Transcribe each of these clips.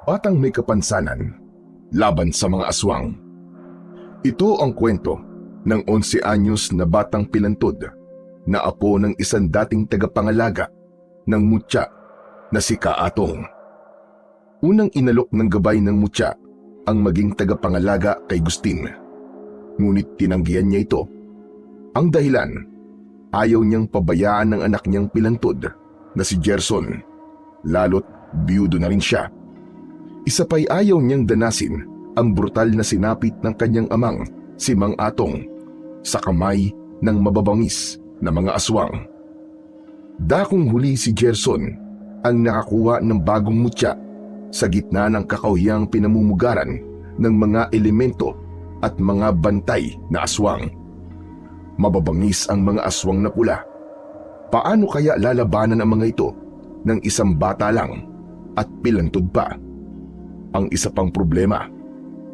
Batang may kapansanan laban sa mga aswang. Ito ang kwento ng 11 anyos na batang pilantod na apo ng isang dating tagapangalaga ng mutya na si Kaatong. Unang inalok ng gabay ng mutya ang maging tagapangalaga kay Gustin. Ngunit tinanggihan niya ito. Ang dahilan, ayaw niyang pabayaan ng anak niyang pilantod na si Gerson, lalo't biyudo na rin siya. Isa pa'y ayaw niyang danasin ang brutal na sinapit ng kanyang amang si Mang Atong sa kamay ng mababangis na mga aswang. Dakong huli si Gerson ang nakakuha ng bagong mutya sa gitna ng kakawiyang pinamumugaran ng mga elemento at mga bantay na aswang. Mababangis ang mga aswang na pula. Paano kaya lalabanan ang mga ito ng isang bata lang at pilantod pa? Ang isa pang problema,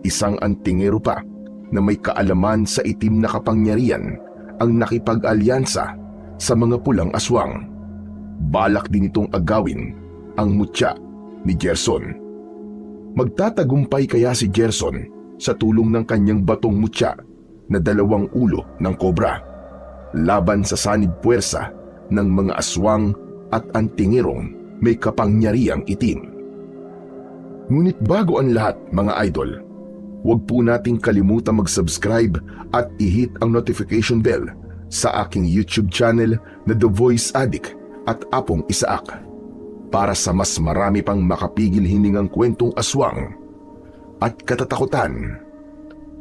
isang antingero pa na may kaalaman sa itim na kapangyarihan ang nakipag-alyansa sa mga pulang aswang. Balak din itong agawin ang mutya ni Gerson. Magtatagumpay kaya si Gerson sa tulong ng kanyang batong mutya na 2 ulo ng kobra laban sa sanib puwersa ng mga aswang at antingerong may kapangyarihang itim. Ngunit bago ang lahat, mga idol, huwag po nating kalimutan mag-subscribe at i-hit ang notification bell sa aking YouTube channel na The Voice Addict at Apong Isaak para sa mas marami pang makapigil hiningang kwentong aswang at katatakutan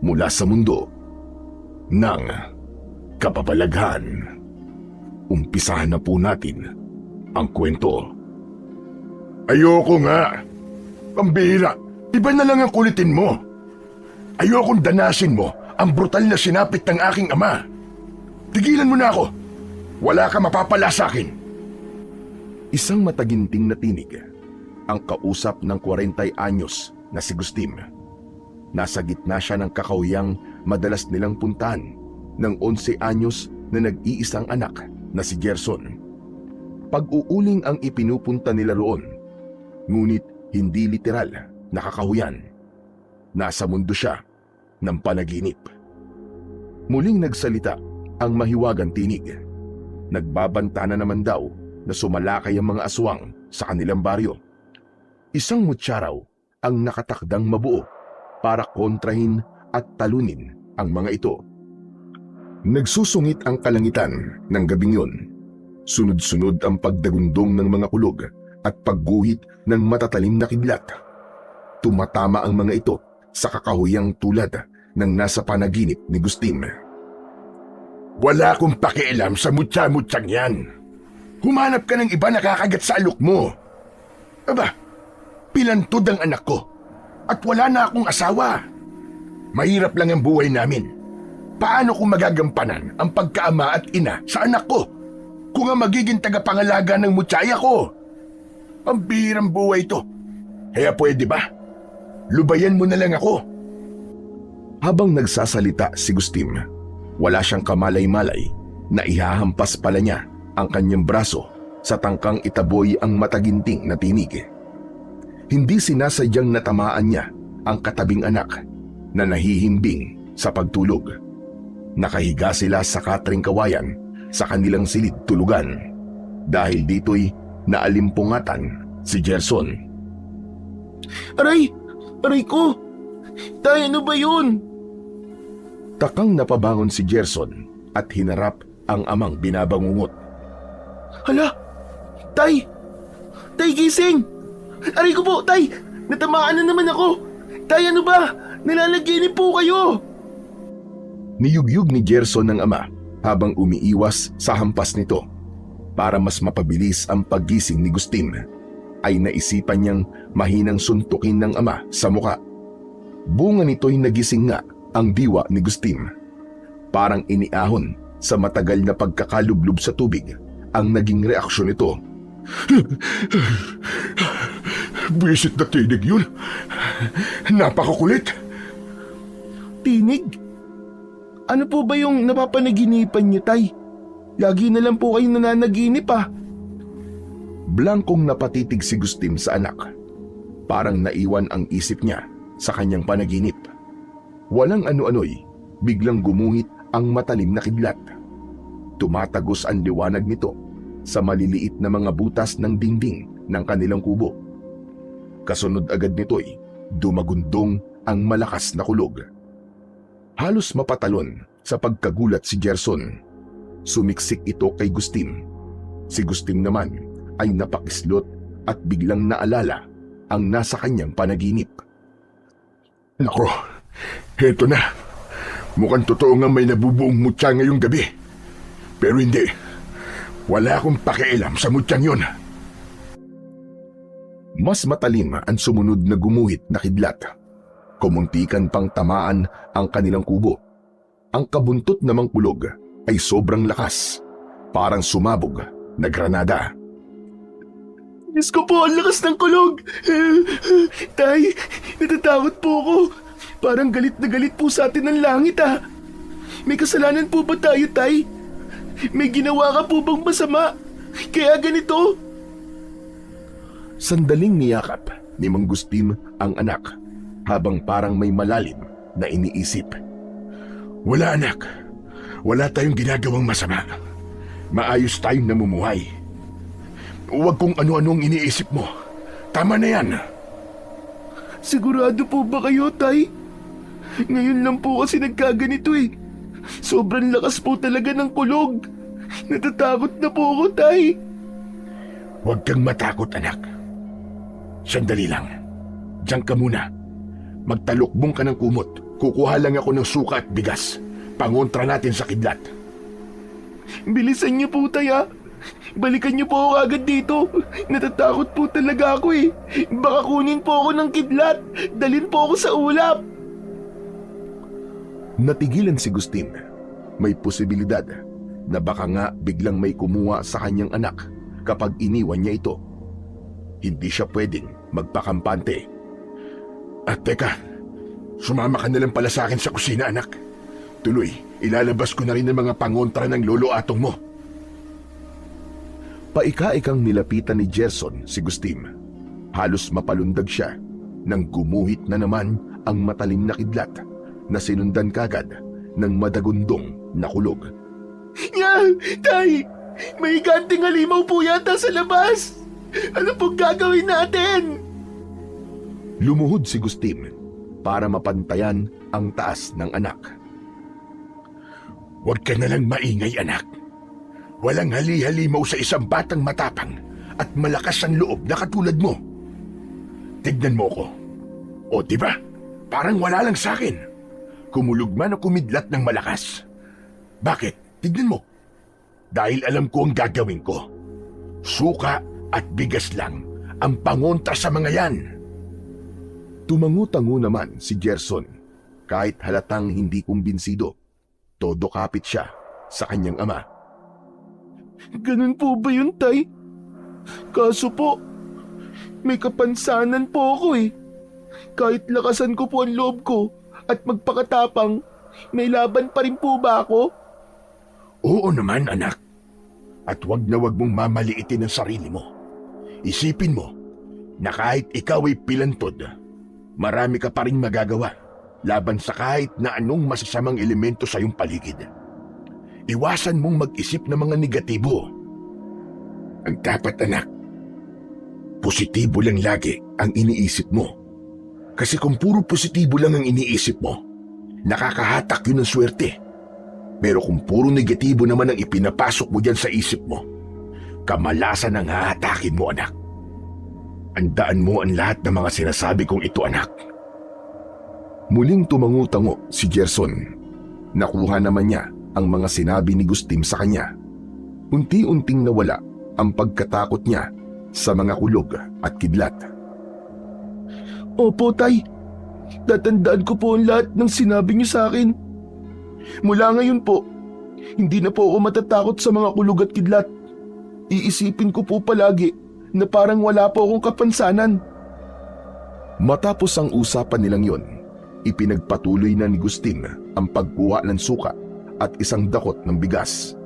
mula sa mundo ng kababalaghan. Umpisahan na po natin ang kwento. Ayoko nga. Pambihira, iba na lang ang kulitin mo. Ayokong danasin mo ang brutal na sinapit ng aking ama. Tigilan mo na ako. Wala ka mapapala sa akin. Isang mataginting na tinig ang kausap ng 40 anyos na si Gustin. Nasa gitna siya ng kakawiyang madalas nilang puntahan ng 11 anyos na nag-iisang anak na si Gerson. Pag-uuling ang ipinupunta nila roon, ngunit hindi literal na kakahuyan. Nasa mundo siya ng panaginip. Muling nagsalita ang mahiwagang tinig. Nagbabanta na naman daw na sumalakay ang mga aswang sa kanilang baryo. Isang mutya raw ang nakatakdang mabuo para kontrahin at talunin ang mga ito. Nagsusungit ang kalangitan ng gabing yun. Sunod-sunod ang pagdagundong ng mga kulog at pagguhit ng matatalim na kidlat. Tumatama ang mga ito sa kakahuyang tulad ng nasa panaginip ni Gustin. Wala akong pakialam sa mutya-mutyang yan. Humanap ka ng iba na kakagat sa alok mo. Aba, pilantod ang anak ko at wala na akong asawa. Mahirap lang ang buhay namin. Paano kung magagampanan ang pagkaama at ina sa anak ko kung ang magiging tagapangalaga ng mutyaya ko? Ang bihirang buhay ito. Kaya pwede ba? Lubayan mo na lang ako. Habang nagsasalita si Gustin, wala siyang kamalay-malay na ihahampas pala niya ang kanyang braso sa tangkang itaboy ang mataginting na tinig. Hindi sinasadyang natamaan niya ang katabing anak na nahihimbing sa pagtulog. Nakahiga sila sa katring kawayan sa kanilang silid tulugan. Dahil dito'y naalimpungatan si Gerson. Aray! Aray ko! Tay, ano ba yun? Takang napabangon si Gerson at hinarap ang amang binabangungot. Hala! Tay! Tay, gising! Aray ko po, tay! Natamaan na naman ako! Tay, ano ba? Nalalaginip po kayo! Niyugyug ni Gerson ng ama habang umiiwas sa hampas nito. Para mas mapabilis ang paggising ni Gustin, ay naisipan niyang mahinang suntukin ng ama sa muka. Bunga nito'y nagising nga ang diwa ni Gustin. Parang iniahon sa matagal na pagkakalublob sa tubig ang naging reaksyon nito. Bisit na tinig yun. Napakakulit. Tinig? Ano po ba yung napapanaginipan niyo, tay? Lagi na lang po kayong nananaginip ah. Blankong napatitig si Gustin sa anak. Parang naiwan ang isip niya sa kanyang panaginip. Walang ano-ano'y biglang gumuhit ang matalim na kidlat. Tumatagos ang liwanag nito sa maliliit na mga butas ng dingding ng kanilang kubo. Kasunod agad nito'y dumagundong ang malakas na kulog. Halos mapatalon sa pagkagulat si Gerson. Sumiksik ito kay Gustim. Si Gustim naman ay napakislot at biglang naalala ang nasa kanyang panaginip. Nako, heto na. Mukhang totoo nga may nabubuong mutya ngayong gabi. Pero hindi. Wala akong pakialam sa mutyang yun. Mas matalim ang sumunod na gumuhit na kidlat. Kumuntikan pang tamaan ang kanilang kubo. Ang kabuntot namang kulog ay sobrang lakas. Parang sumabog na granada. Diyos ko po, ang lakas ng kulog! Tay, natatakot po ako. Parang galit na galit po sa atin ng langit May kasalanan po ba tayo, Tay? May ginawa ka po bang masama? Kaya ganito? Sandaling niyakap ni Mang Gustim ang anak habang parang may malalim na iniisip. Wala, anak. Wala tayong ginagawang masama. Maayos tayong namumuhay. Huwag kung ano-anong iniisip mo. Tama na yan. Sigurado po ba kayo, Tay? Ngayon lang po kasi nagkaganito Sobrang lakas po talaga ng kulog. Natatakot na po ako, Tay. Huwag kang matakot, anak. Sandali lang. Diyan ka muna. Magtalukbong ka ng kumot. Kukuha lang ako ng suka at bigas. Pangontra natin sa kidlat. Bilisan niyo po, Tay, Balikan niyo po ako agad dito. Natatakot po talaga ako Baka kunin po ako ng kidlat. Dalhin po ako sa ulap. Natigilan si Gustin. May posibilidad na baka nga biglang may kumuha sa kanyang anak kapag iniwan niya ito. Hindi siya pwedeng magpakampante. At teka, sumama ka na lang pala sa akin sa kusina, anak. Tuloy, ilalabas ko na rin ang mga pangontra ng lolo atong mo. Paika-ikang nilapitan ni Gerson si Gustim. Halos mapalundag siya nang gumuhit na naman ang matalim na kidlat na sinundan kagad ng madagundong na kulog. Tay! May ganting halimaw po yata sa labas! Ano pong gagawin natin? Lumuhod si Gustim para mapantayan ang taas ng anak. Huwag ka na lang maingay, anak. Walang hali-halimaw sa isang batang matapang at malakas ang loob na katulad mo. Tignan mo ko. O diba? Parang wala lang sa akin. Kumulog man o kumidlat ng malakas. Bakit? Tignan mo. Dahil alam ko ang gagawin ko. Suka at bigas lang ang pangontra sa mga yan. Tumangu-tangu naman si Gerson kahit halatang hindi kumbinsido. Todo kapit siya sa kanyang ama. Ganun po ba yun, Tay? Kaso po, may kapansanan po ako Kahit lakasan ko po ang loob ko at magpakatapang, may laban pa rin po ba ako? Oo naman, anak. At wag na wag mong mamaliitin ang sarili mo. Isipin mo na kahit ikaw ay pilantod, marami ka pa rin magagawa laban sa kahit na anong masasamang elemento sa iyong paligid. Iwasan mong mag-isip ng mga negatibo. Ang dapat, anak, positibo lang lagi ang iniisip mo. Kasi kung puro positibo lang ang iniisip mo, nakakahatak yun ng swerte. Pero kung puro negatibo naman ang ipinapasok mo dyan sa isip mo, kamalasan ang hahatakin mo, anak. Andaan mo ang lahat ng mga sinasabi kong ito, anak. Muling tumangu-tango si Gerson. Nakuha naman niya ang mga sinabi ni Gustim sa kanya. Unti-unting nawala ang pagkatakot niya sa mga kulog at kidlat. Opo, Tay. Tatandaan ko po ang lahat ng sinabi niyo sa akin. Mula ngayon po, hindi na po ako matatakot sa mga kulog at kidlat. Iisipin ko po palagi na parang wala po akong kapansanan. Matapos ang usapan nilang yon, ipinagpatuloy na ni Gustim ang pagkuha ng suka at isang dakot ng bigas.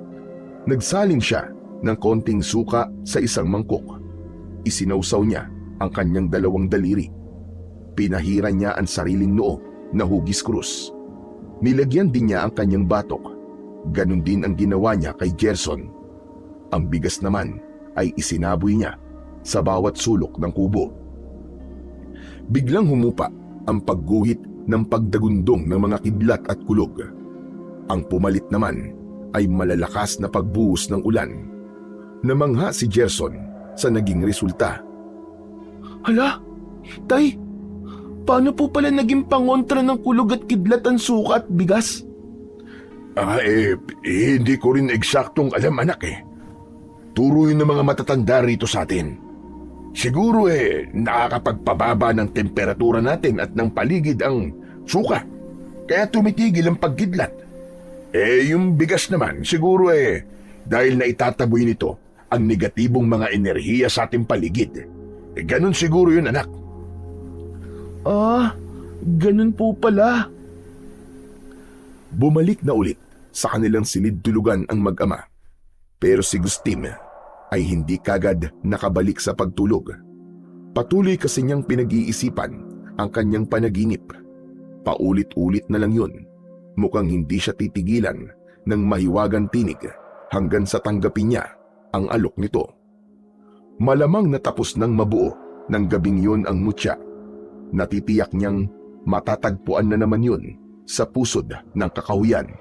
Nagsalin siya ng konting suka sa isang mangkok. Isinawsaw niya ang kanyang dalawang daliri. Pinahiran niya ang sariling noo na hugis krus. Nilagyan din niya ang kanyang batok. Ganon din ang ginawa niya kay Gerson. Ang bigas naman ay isinaboy niya sa bawat sulok ng kubo. Biglang humupa ang pagguhit ng pagdagundong ng mga kidlat at kulog. Ang pumalit naman ay malalakas na pagbuhos ng ulan. Namangha si Gerson sa naging resulta. Hala, Tay, paano po pala naging pangontra ng kulog at kidlat ang suka at bigas? Hindi ko rin eksaktong alam, anak eh. Turo yun ng mga matatanda rito sa atin. Siguro nakakapagpababa ng temperatura natin at ng paligid ang suka. Kaya tumitigil ang pagkidlat. Yung bigas naman, siguro dahil na itataboy nito ang negatibong mga enerhiya sa ating paligid. Ganun siguro yun, anak. Ganun po pala. Bumalik na ulit sa kanilang silid-tulugan ang mag-ama. Pero si Gustim ay hindi kagad nakabalik sa pagtulog. Patuloy kasi niyang pinag-iisipan ang kanyang panaginip. Paulit-ulit na lang yun. Mukhang hindi siya titigilan ng mahiwagang tinig hanggang sa tanggapin niya ang alok nito. Malamang natapos ng mabuo ng gabing yun ang mutya. Natitiyak niyang matatagpuan na naman yun sa pusod ng kakahuyan,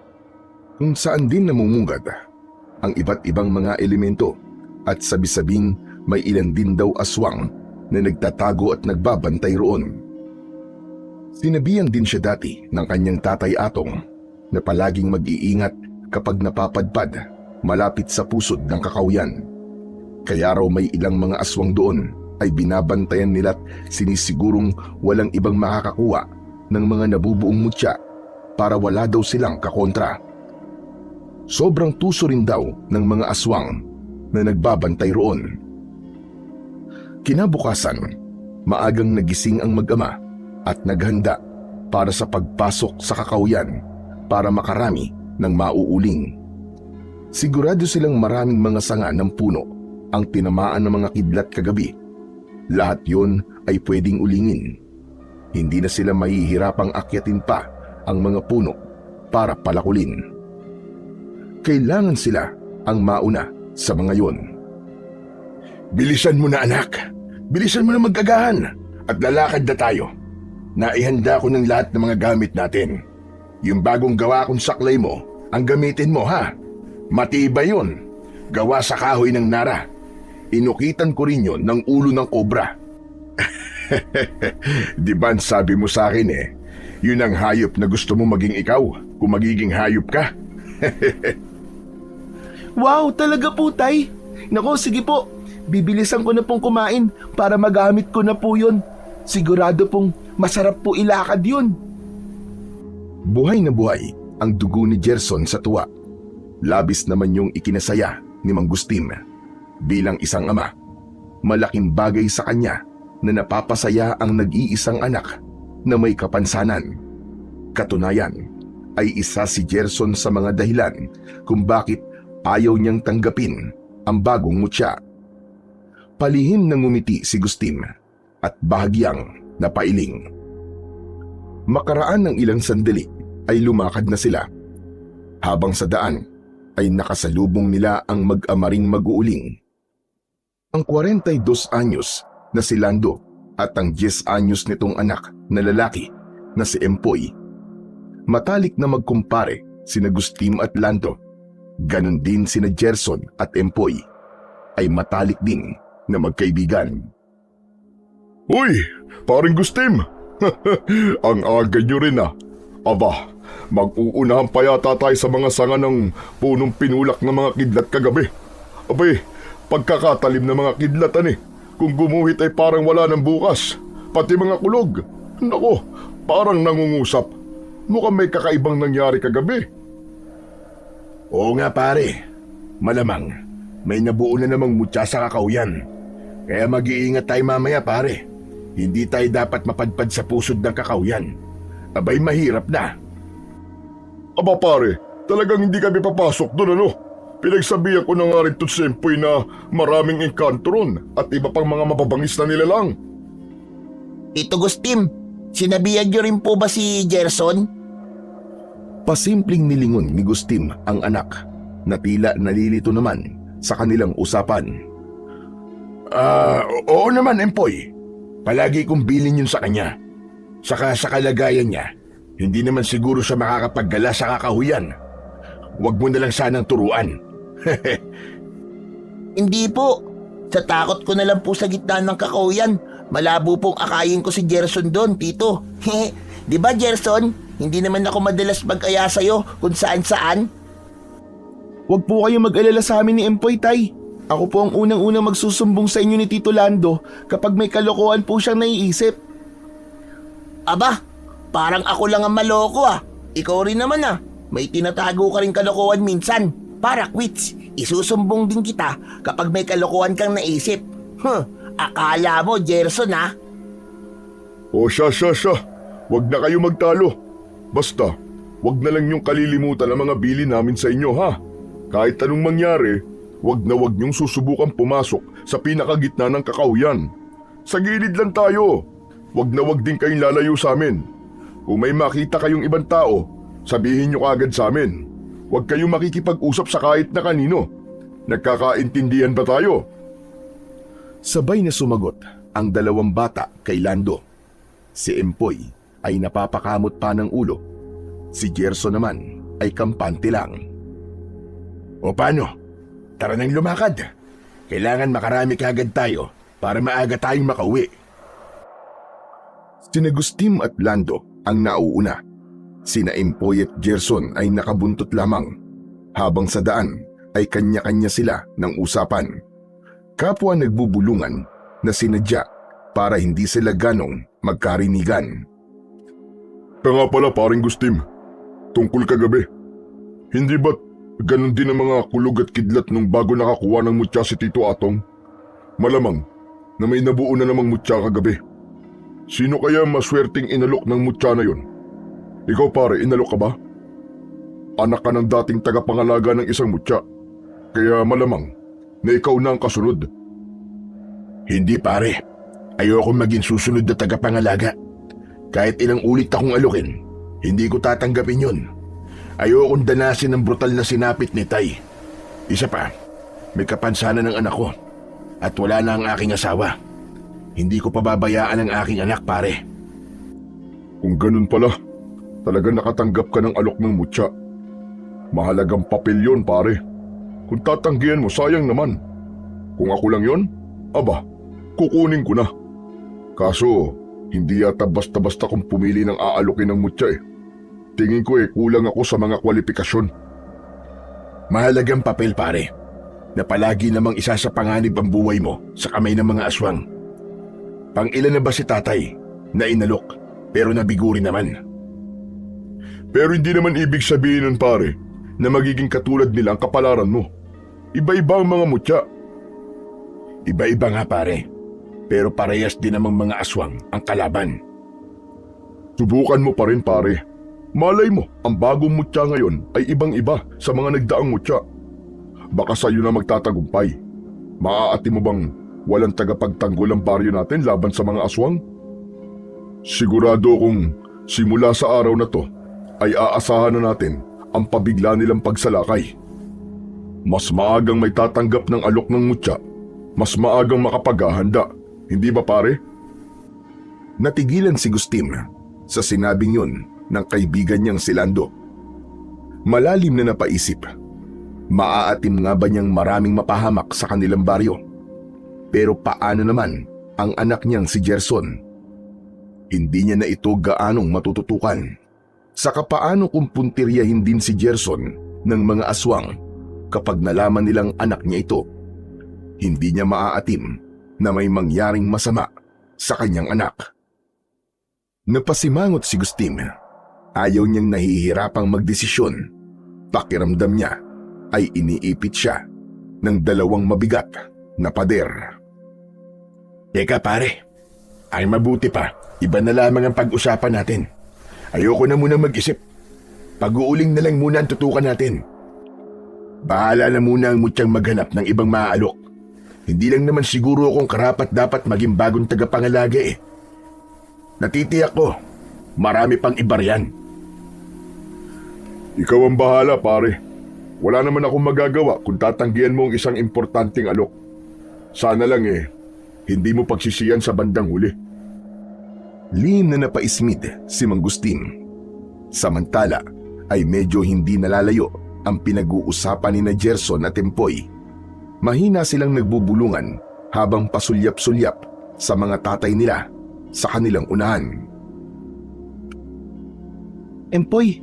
kung saan din namumungad ang iba't ibang mga elemento at sabi-sabing may ilan din daw aswang na nagtatago at nagbabantay roon. Sinabihan din siya dati ng kanyang tatay Atong na palaging mag-iingat kapag napapadpad malapit sa pusod ng kakahuyan. Kaya raw may ilang mga aswang doon ay binabantayan nila't sinisigurong walang ibang makakakuha ng mga nabubuong mutya para wala daw silang kakontra. Sobrang tuso rin daw ng mga aswang na nagbabantay roon. Kinabukasan, maagang nagising ang mag-ama at naghanda para sa pagpasok sa kakahuyan para makarami ng mauuling. Sigurado silang maraming mga sanga ng puno ang tinamaan ng mga kidlat kagabi. Lahat yon ay pwedeng ulingin. Hindi na sila mahihirapang akyatin pa ang mga puno para palakulin. Kailangan sila ang mauna sa mga yon. Bilisan mo na, anak. Bilisan mo na magagahan at lalakad na tayo. Naihanda ko ng lahat ng mga gamit natin. Yung bagong gawa kong saklay mo, ang gamitin mo, ha? Matibay yun. Gawa sa kahoy ng nara. Inukitan ko rin yun ng ulo ng kobra. Di ba sabi mo sa akin yun ang hayop na gusto mo maging ikaw kung magiging hayop ka? Wow, talaga po, Tay. Nako, sige po. Bibilisan ko na pong kumain para magamit ko na po yun. Sigurado pong masarap po ilakad yun. Buhay na buhay ang dugo ni Gerson sa tuwa. Labis naman yung ikinasaya ni Mang Gustim. Bilang isang ama, malaking bagay sa kanya na napapasaya ang nag-iisang anak na may kapansanan. Katunayan ay isa si Gerson sa mga dahilan kung bakit ayaw niyang tanggapin ang bagong mutya. Palihim na ngumiti si Gustim at bahagyang napailing. Makaraan ng ilang sandali ay lumakad na sila. Habang sa daan ay nakasalubong nila ang mag-amaring mag-uuling. Ang 42 anyos na si Lando at ang 10 anyos nitong anak na lalaki na si Empoy. Matalik na magkumpare sina Gustim at Lando. Ganon din sina Gerson at Empoy. Ay matalik din na magkaibigan. Uy, paring Gustim! Ang aga nyo rin Aba, mag-uunahan pa yata tayo sa mga sanga ng punong pinulak ng mga kidlat kagabi. Abay, pagkakatalim ng mga kidlatan Kung gumuhit ay parang wala ng bukas. Pati mga kulog. Nako, parang nangungusap. Mukhang may kakaibang nangyari kagabi. Oo nga pare. Malamang, may nabuo na namang mutya sa kakahuyan. Kaya mag-iingat tayo mamaya pare. Hindi tayo dapat mapadpad sa pusod ng kakahuyan. Abay mahirap na. Aba pare, talagang hindi kami papasok doon Pinagsabihan ko na nga rin to si Empoy na maraming engkanto ron at iba pang mga mababangis na nilalang. Tito Gustim, sinabihan niyo rin po ba si Gerson? Pasimpleng nilingon ni Gustim ang anak na tila nalilito naman sa kanilang usapan. Oo naman, Empoy. Palagi kong bilin yun sa kanya. Saka sa kalagayan niya, hindi naman siguro siya makakapaggala sa kakahuyan. Huwag mo na lang sanang turuan. Hindi po. Sa takot ko na lang po sa gitna ng kakahuyan, malabo pong akayin ko si Gerson doon, Tito. Di ba, Gerson? Hindi naman ako madalas mag-aya sa'yo kung saan-saan. Huwag po kayong mag-alala sa amin ni Empoy, Tay. Ako po ang unang-unang magsusumbong sa inyo ni Tito Lando kapag may kalokohan po siyang naiisip. Aba, parang ako lang ang maloko ah. Ikaw rin naman ah. May tinatago ka rin kalokohan minsan. Para quits, isusumbong din kita kapag may kalokohan kang naisip. Akala mo, Gerson ah. O siya. Huwag na kayo magtalo. Basta, huwag na lang niyong kalilimutan ang mga bili namin sa inyo ha. Kahit anong mangyari, huwag niyong susubukan pumasok sa pinakagitna ng kakahuyan. Sa gilid lang tayo. Huwag din kayong lalayo sa amin. Kung may makita kayong ibang tao, sabihin niyo kaagad sa amin. Huwag kayong makikipag-usap sa kahit na kanino. Nagkakaintindihan ba tayo? Sabay na sumagot ang dalawang bata kay Lando. Si Empoy ay napapakamot pa ng ulo. Si Gerson naman ay kampante lang. O paano? Tara nang lumakad. Kailangan makarami kaagad tayo para maaga tayong makauwi. Sina Gustim at Lando ang nauuna. Sina Empoy at Gerson ay nakabuntot lamang. Habang sa daan ay kanya-kanya sila ng usapan. Kapwa nagbubulungan na sinadya para hindi sila ganong magkarinigan. Nga pala paring Gustim, tungkol kagabi. Hindi ba't ganun din ang mga kulog at kidlat nung bago nakakuha ng mutya si Tito Atong? Malamang na may nabuo na namang mutya kagabi. Sino kaya maswerteng inalok ng mutya na yun? Ikaw pare, inalok ka ba? Anak ka ng dating tagapangalaga ng isang mutya. Kaya malamang na ikaw na ang kasunod. Hindi pare, ayoko maging susunod na tagapangalaga. Kahit ilang ulit akong alukin, hindi ko tatanggapin yun. Ayokong danasin ng brutal na sinapit ni Tay. Isa pa, may kapansanan ng anak ko at wala na ang aking asawa. Hindi ko pababayaan ang aking anak, pare. Kung ganun pala, talaga nakatanggap ka ng alok ng mutya. Mahalagang papel yun, pare. Kung tatanggihan mo, sayang naman. Kung ako lang yun, aba, kukunin ko na. Kaso, hindi yata basta-basta kung pumili ng aalokin ng mutya eh. Tingin ko kulang ako sa mga kwalifikasyon. Mahalagang papel, pare, na palagi namang isa sa panganib ang buhay mo sa kamay ng mga aswang. Pang-ilan na ba si tatay na inalok pero nabiguri naman? Pero hindi naman ibig sabihin nun, pare, na magiging katulad nila ang kapalaran mo. Iba-iba ang mga mutya. Iba-iba nga, pare, pero parehas din namang mga aswang ang kalaban. Subukan mo pa rin, pare. Malay mo, ang bagong mutya ngayon ay ibang-iba sa mga nagdaang mutya. Baka sa'yo na magtatagumpay. Maaati mo bang walang tagapagtanggol ang baryo natin laban sa mga aswang? Sigurado kung simula sa araw na to ay aasahan na natin ang pabigla nilang pagsalakay. Mas maagang may tatanggap ng alok ng mutya, mas maagang makapaghahanda, hindi ba pare? Natigilan si Gustim sa sinabing yun ng kaibigan niyang si Lando. Malalim na napaisip, maaatim nga ba niyang maraming mapahamak sa kanilang baryo? Pero paano naman ang anak niyang si Gerson? Hindi niya na ito gaanong matututukan. Saka paano kung puntiryahin din si Gerson ng mga aswang kapag nalaman nilang anak niya ito? Hindi niya maaatim na may mangyaring masama sa kanyang anak. Napasimangot si Gustim. Ayaw niyang nahihirapang magdesisyon. Pakiramdam niya ay iniipit siya ng dalawang mabigat na pader. Teka pare, ay mabuti pa, iba na lamang ang pag-usapan natin. Ayoko na muna mag-isip. Pag-uuling na lang muna ang tutukan natin. Bahala na muna ang mutyang maghanap ng ibang maaalok. Hindi lang naman siguro akong karapat dapat maging bagong tagapangalaga eh. Natitiyak ko, marami pang iba riyan. Ikaw ang bahala, pare. Wala naman akong magagawa kung tatanggihan mo ang isang importanteng alok. Sana lang hindi mo pagsisiyan sa bandang huli. Lihim na napaismid si Mangustin. Samantala ay medyo hindi nalalayo ang pinag-uusapan ni na Gerson at Empoy. Mahina silang nagbubulungan habang pasulyap-sulyap sa mga tatay nila sa kanilang unahan. Empoy,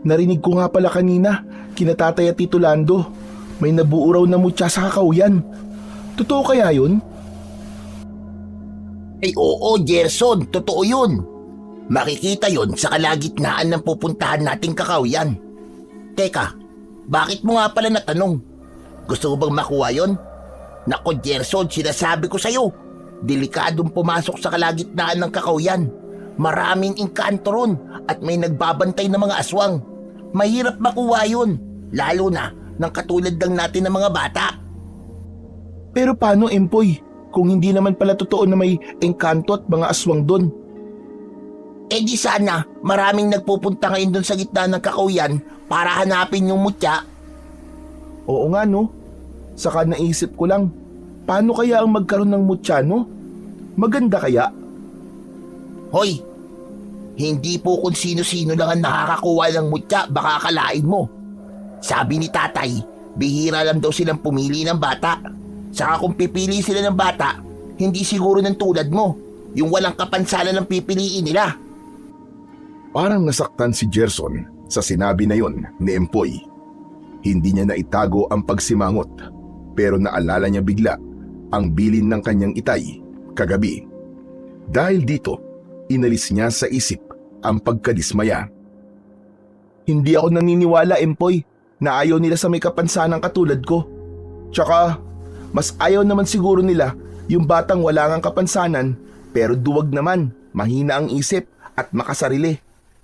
narinig ko nga pala kanina, kina Tatay at Tito Lando, may nabuo raw na mutya sa kakauyan. Totoo kaya yun? Ay oo, Gerson, totoo yun. Makikita yun sa kalagitnaan ng pupuntahan nating kakauyan. Teka, bakit mo nga pala natanong? Gusto mo bang makuha yun? Nako Gerson, sinasabi ko sa'yo, delikadong pumasok sa kalagitnaan ng kakauyan. Maraming engkanto ron at may nagbabantay na mga aswang. Mahirap makuha yun, lalo na ng katulad lang natin ng mga bata. Pero paano, Empoy, kung hindi naman pala totoo na may engkanto at mga aswang doon? Eh di sana maraming nagpupunta ngayon doon sa gitna ng kakauyan para hanapin yung mutya. Oo nga no, saka naisip ko lang, paano kaya ang magkaroon ng mutya no? Maganda kaya? Hoy, hindi po kung sino-sino lang ang nakakakuha ng mutya, baka akalain mo. Sabi ni tatay, bihira lang daw silang pumili ng bata. Saka kung pipili sila ng bata, hindi siguro ng tulad mo, yung walang kapansanan ng pipiliin nila. Parang nasaktan si Gerson sa sinabi na yon ni Empoy. Hindi niya naitago ang pagsimangot, pero naalala niya bigla ang bilin ng kanyang itay kagabi. Dahil dito, inalis niya sa isip ang pagkadismaya. Hindi ako naniniwala, Empoy, na ayaw nila sa may kapansanang katulad ko. Tsaka, mas ayaw naman siguro nila yung batang wala ngang kapansanan pero duwag naman, mahina ang isip at makasarili.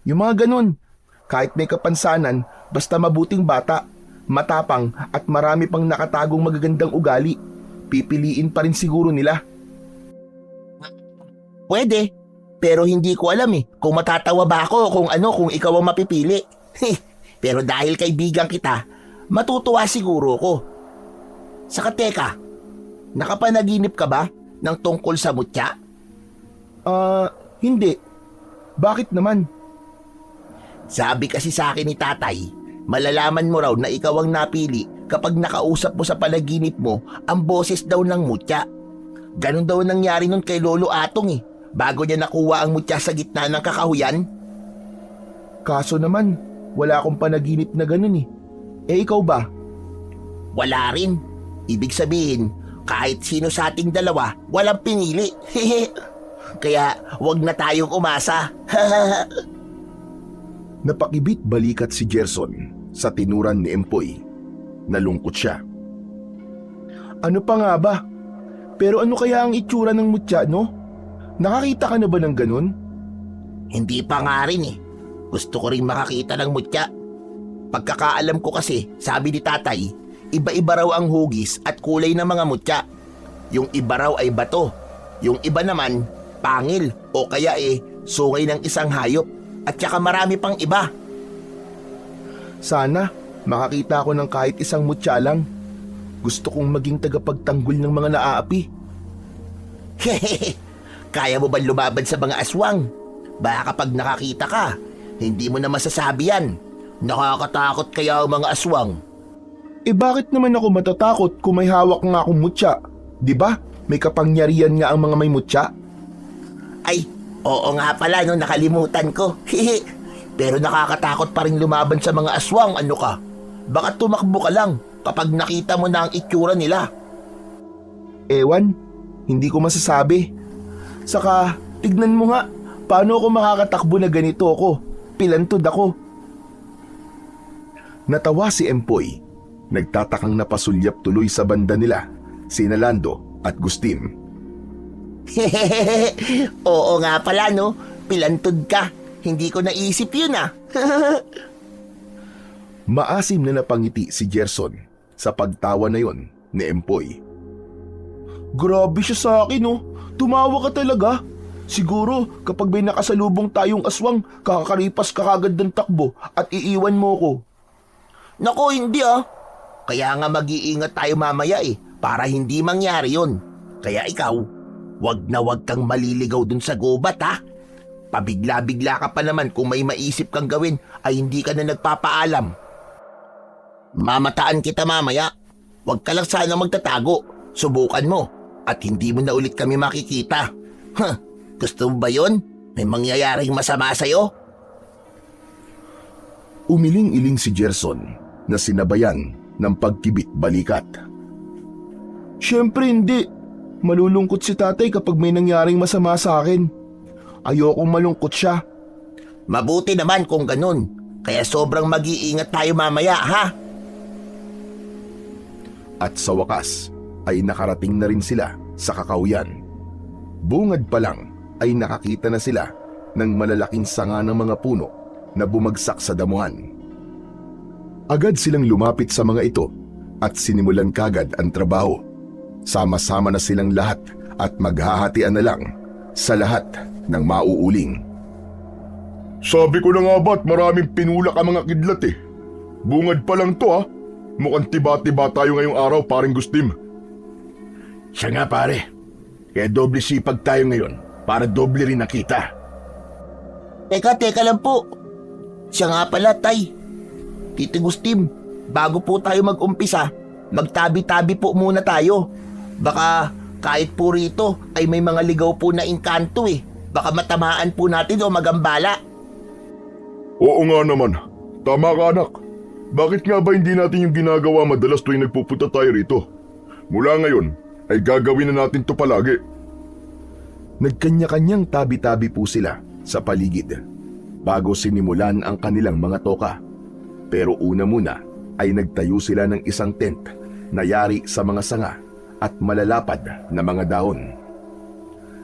Yung mga ganun, kahit may kapansanan, basta mabuting bata, matapang at marami pang nakatagong magagandang ugali, pipiliin pa rin siguro nila. Pwede, pero hindi ko alam kung matatawa ba ako kung ikaw ang mapipili. Pero dahil kaibigan kita, matutuwa siguro ko. Saka teka, nakapanaginip ka ba ng tungkol sa mutya? Hindi. Bakit naman? Sabi kasi sa akin ni tatay, malalaman mo raw na ikaw ang napili kapag nakausap mo sa panaginip mo ang boses daw ng mutya. Ganon daw nangyari nun kay Lolo Atong bago niya nakuha ang mutya sa gitna ng kakahuyan. Kaso naman, wala akong panaginip na ganun Eh ikaw ba? Wala rin. Ibig sabihin, kahit sino sa ating dalawa, walang pinili. Kaya wag na tayong umasa. Napakibit balikat si Gerson sa tinuran ni Empoy. Nalungkot siya. Ano pa nga ba? Pero ano kaya ang itsura ng mutya, no? Nakakita ka na ba ng ganun? Hindi pa nga rin Gusto ko rin makakita ng mutya. Pagkakaalam ko kasi, sabi ni tatay, iba-iba raw ang hugis at kulay ng mga mutya. Yung iba raw ay bato. Yung iba naman, pangil o kaya sungay ng isang hayop. At saka marami pang iba. Sana makakita ako ng kahit isang mutya lang. Gusto kong maging tagapagtanggol ng mga naaapi. Kaya mo ba lumaban sa mga aswang? Baka kapag nakakita ka, hindi mo na masasabi yan. Nakakatakot kaya ang mga aswang. Bakit naman ako matatakot kung may hawak nga akong mutya? Diba? May kapangyarihan nga ang mga may mutya. Ay, oo nga pala nakalimutan ko. Pero nakakatakot pa rin lumaban sa mga aswang, ano ka? Baka tumakbo ka lang kapag nakita mo na ang itsura nila. Ewan, hindi ko masasabi. Saka, tignan mo nga, paano ako makakatakbo na ganito ako? Pilantod ako. Natawa si Empoy. Nagtatakang napasulyap tuloy sa banda nila, sina Lando at Gustin. Oo nga pala pilantod ka. Hindi ko naisip yun Maasim na napangiti si Gerson sa pagtawa na yon ni Empoy. Grabe siya sa akin Tumawa ka talaga. Siguro kapag may nakasalubong tayong aswang, kakakaripas ka kagad ng takbo at iiwan mo ko. Nako, hindi ah. Kaya nga mag-iingat tayo mamaya para hindi mangyari yon. Kaya ikaw, wag na wag kang maliligaw dun sa gubat ha. Pabigla-bigla ka pa naman kung may maisip kang gawin ay hindi ka na nagpapaalam. Mamataan kita mamaya. Wag ka lang sana magtatago. Subukan mo at hindi mo na ulit kami makikita. Gusto mo ba yun? May mangyayaring masama sa'yo? Umiling-iling si Gerson na sinabayan ng pagkibit balikat. Siyempre hindi. Malulungkot si tatay kapag may nangyaring masama sa akin. Ayokong malungkot siya. Mabuti naman kung ganun. Kaya sobrang mag-iingat tayo mamaya ha? At sa wakas ay nakarating na rin sila sa kakahuyan. Bungad pa lang ay nakakita na sila ng malalaking sanga ng mga puno na bumagsak sa damuhan. Agad silang lumapit sa mga ito at sinimulan kagad ang trabaho. Sama-sama na silang lahat at maghahatian na lang sa lahat ng mauuling. Sabi ko na nga ba't maraming pinulak ang mga kidlat Bungad pa lang to ha. Mukhang tiba-tiba tayo ngayong araw, paring Gustim. Siya nga pare. Kaya doble sipag tayo ngayon para doble rin nakita. Teka lang po. Siya nga pala, tay. Tito Gustim, bago po tayo mag-umpisa, magtabi-tabi po muna tayo. Baka kahit po rito ay may mga ligaw po na engkanto Baka matamaan po natin o magambala. Oo nga naman. Tama ka anak. Bakit nga ba hindi natin yung ginagawa madalas tuwing nagpupunta tayo rito? Mula ngayon ay gagawin na natin to palagi. Nagkanya-kanyang tabi-tabi po sila sa paligid bago sinimulan ang kanilang mga toka. Pero una muna ay nagtayo sila ng isang tent na yari sa mga sanga at malalapad na mga dahon.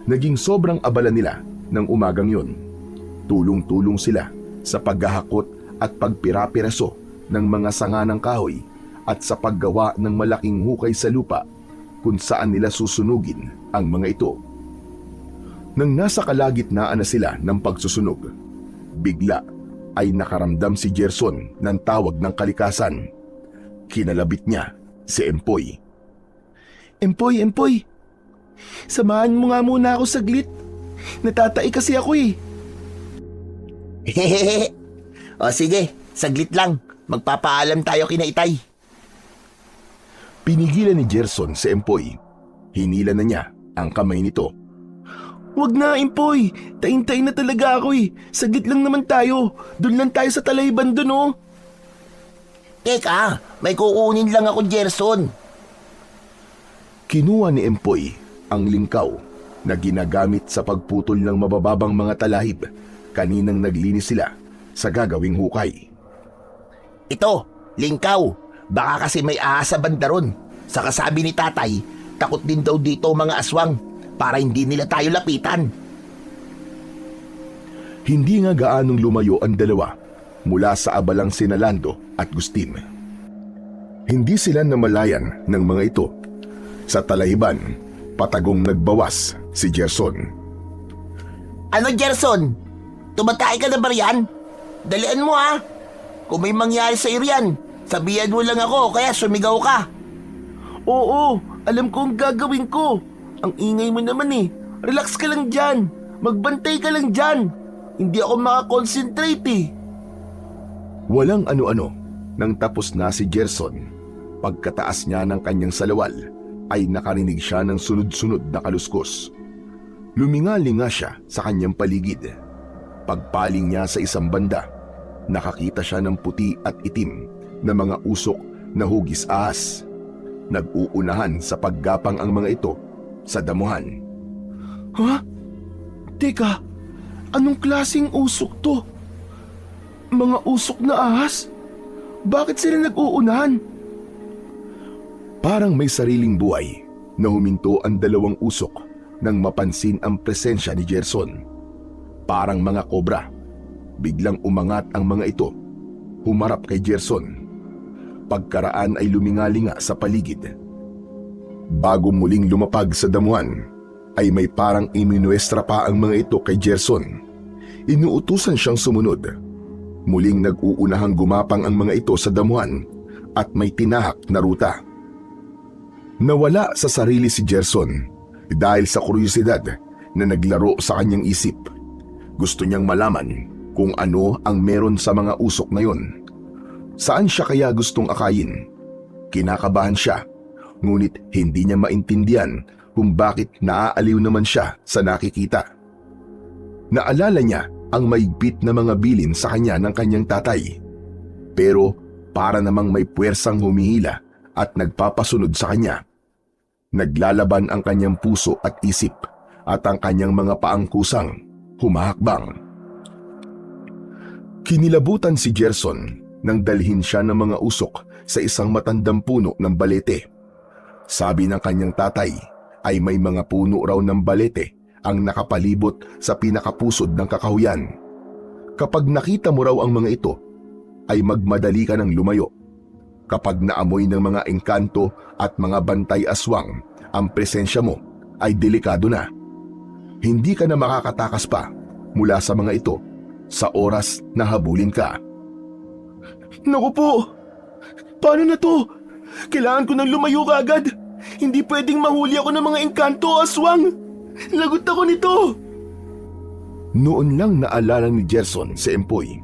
Naging sobrang abala nila ng umagang yun. Tulong-tulong sila sa paghahakot at pagpirapiraso ng mga sanga ng kahoy at sa paggawa ng malaking hukay sa lupa kung saan nila susunugin ang mga ito. Nang nasa kalagitnaan na sila ng pagsusunog, bigla ay nakaramdam si Gerson ng tawag ng kalikasan. Kinalabit niya si Empoy. Empoy, samahan mo nga muna ako saglit. Natatai kasi ako Hehehe. O sige, saglit lang. Magpapaalam tayo kina Itay. Pinigilan ni Gerson si Empoy. Hinila na niya ang kamay nito. Wag na, Empoy. Tayin-tayin na talaga ako Saglit lang naman tayo. Doon lang tayo sa talayban doon Teka, may kukunin lang ako, Gerson. Kinuha ni Empoy ang lingkaw na ginagamit sa pagputol ng mabababang mga talahib kaninang naglinis sila sa gagawing hukay. Ito, lingkaw. Baka kasi may ahas sa banda ron. Saka sabi ni tatay, takot din daw dito mga aswang para hindi nila tayo lapitan. Hindi nga gaanong lumayo ang dalawa mula sa abalang sina Lando at Gustim. Hindi sila namalayan ng mga ito. Sa talahiban, patagong nagbawas si Gerson. Ano, Gerson? Tumatay ka na ba riyan? Dalian mo ha. Kung may mangyari sa iyo riyan, sabihan mo lang ako kaya sumigaw ka. Oo, alam ko ang gagawin ko. Ang ingay mo naman Relax ka lang dyan. Magbantay ka lang dyan. Hindi ako makakonsentrate Walang ano-ano nang tapos na si Gerson. Pagkataas niya ng kanyang salawal ay nakarinig siya ng sunod-sunod na kaluskos. Lumingalinga siya sa kanyang paligid. Pagpaling niya sa isang banda, nakakita siya ng puti at itim na mga usok na hugis ahas. Nag-uunahan sa paggapang ang mga ito sa damuhan. Ha? Teka, anong klaseng usok to? Mga usok na ahas? Bakit sila nag-uunahan? Parang may sariling buhay na huminto ang dalawang usok nang mapansin ang presensya ni Gerson. Parang mga kobra. Biglang umangat ang mga ito. Humarap kay Gerson. Pagkaraan ay lumingalinga sa paligid. Bago muling lumapag sa damuhan, ay may parang iminuestra pa ang mga ito kay Gerson. Inuutusan siyang sumunod. Muling nag-uunahang gumapang ang mga ito sa damuhan at may tinahak na ruta. Nawala sa sarili si Gerson dahil sa kuryosidad na naglaro sa kanyang isip. Gusto niyang malaman kung ano ang meron sa mga usok na yon. Saan siya kaya gustong akayin? Kinakabahan siya, ngunit hindi niya maintindihan kung bakit naaaliw naman siya sa nakikita. Naalala niya ang maigpit na mga bilin sa kanya ng kanyang tatay. Pero para namang may puwersang humihila at nagpapasunod sa kanya. Naglalaban ang kanyang puso at isip at ang kanyang mga paang kusang humahakbang. Kinilabutan si Gerson nang dalhin siya ng mga usok sa isang matandang puno ng balete. Sabi ng kanyang tatay ay may mga puno raw ng balete ang nakapalibot sa pinakapusod ng kakahuyan. Kapag nakita mo raw ang mga ito, ay magmadali ka ng lumayo. Kapag naamoy ng mga engkanto at mga bantay aswang ang presensya mo, ay delikado na. Hindi ka na makakatakas pa mula sa mga ito sa oras na habulin ka. Naku po! Paano na to? Kailangan ko nang lumayo kaagad. Hindi pwedeng mahuli ako ng mga engkanto o aswang. Lagot ako nito. Noon lang naalala ni Gerson si Empoy.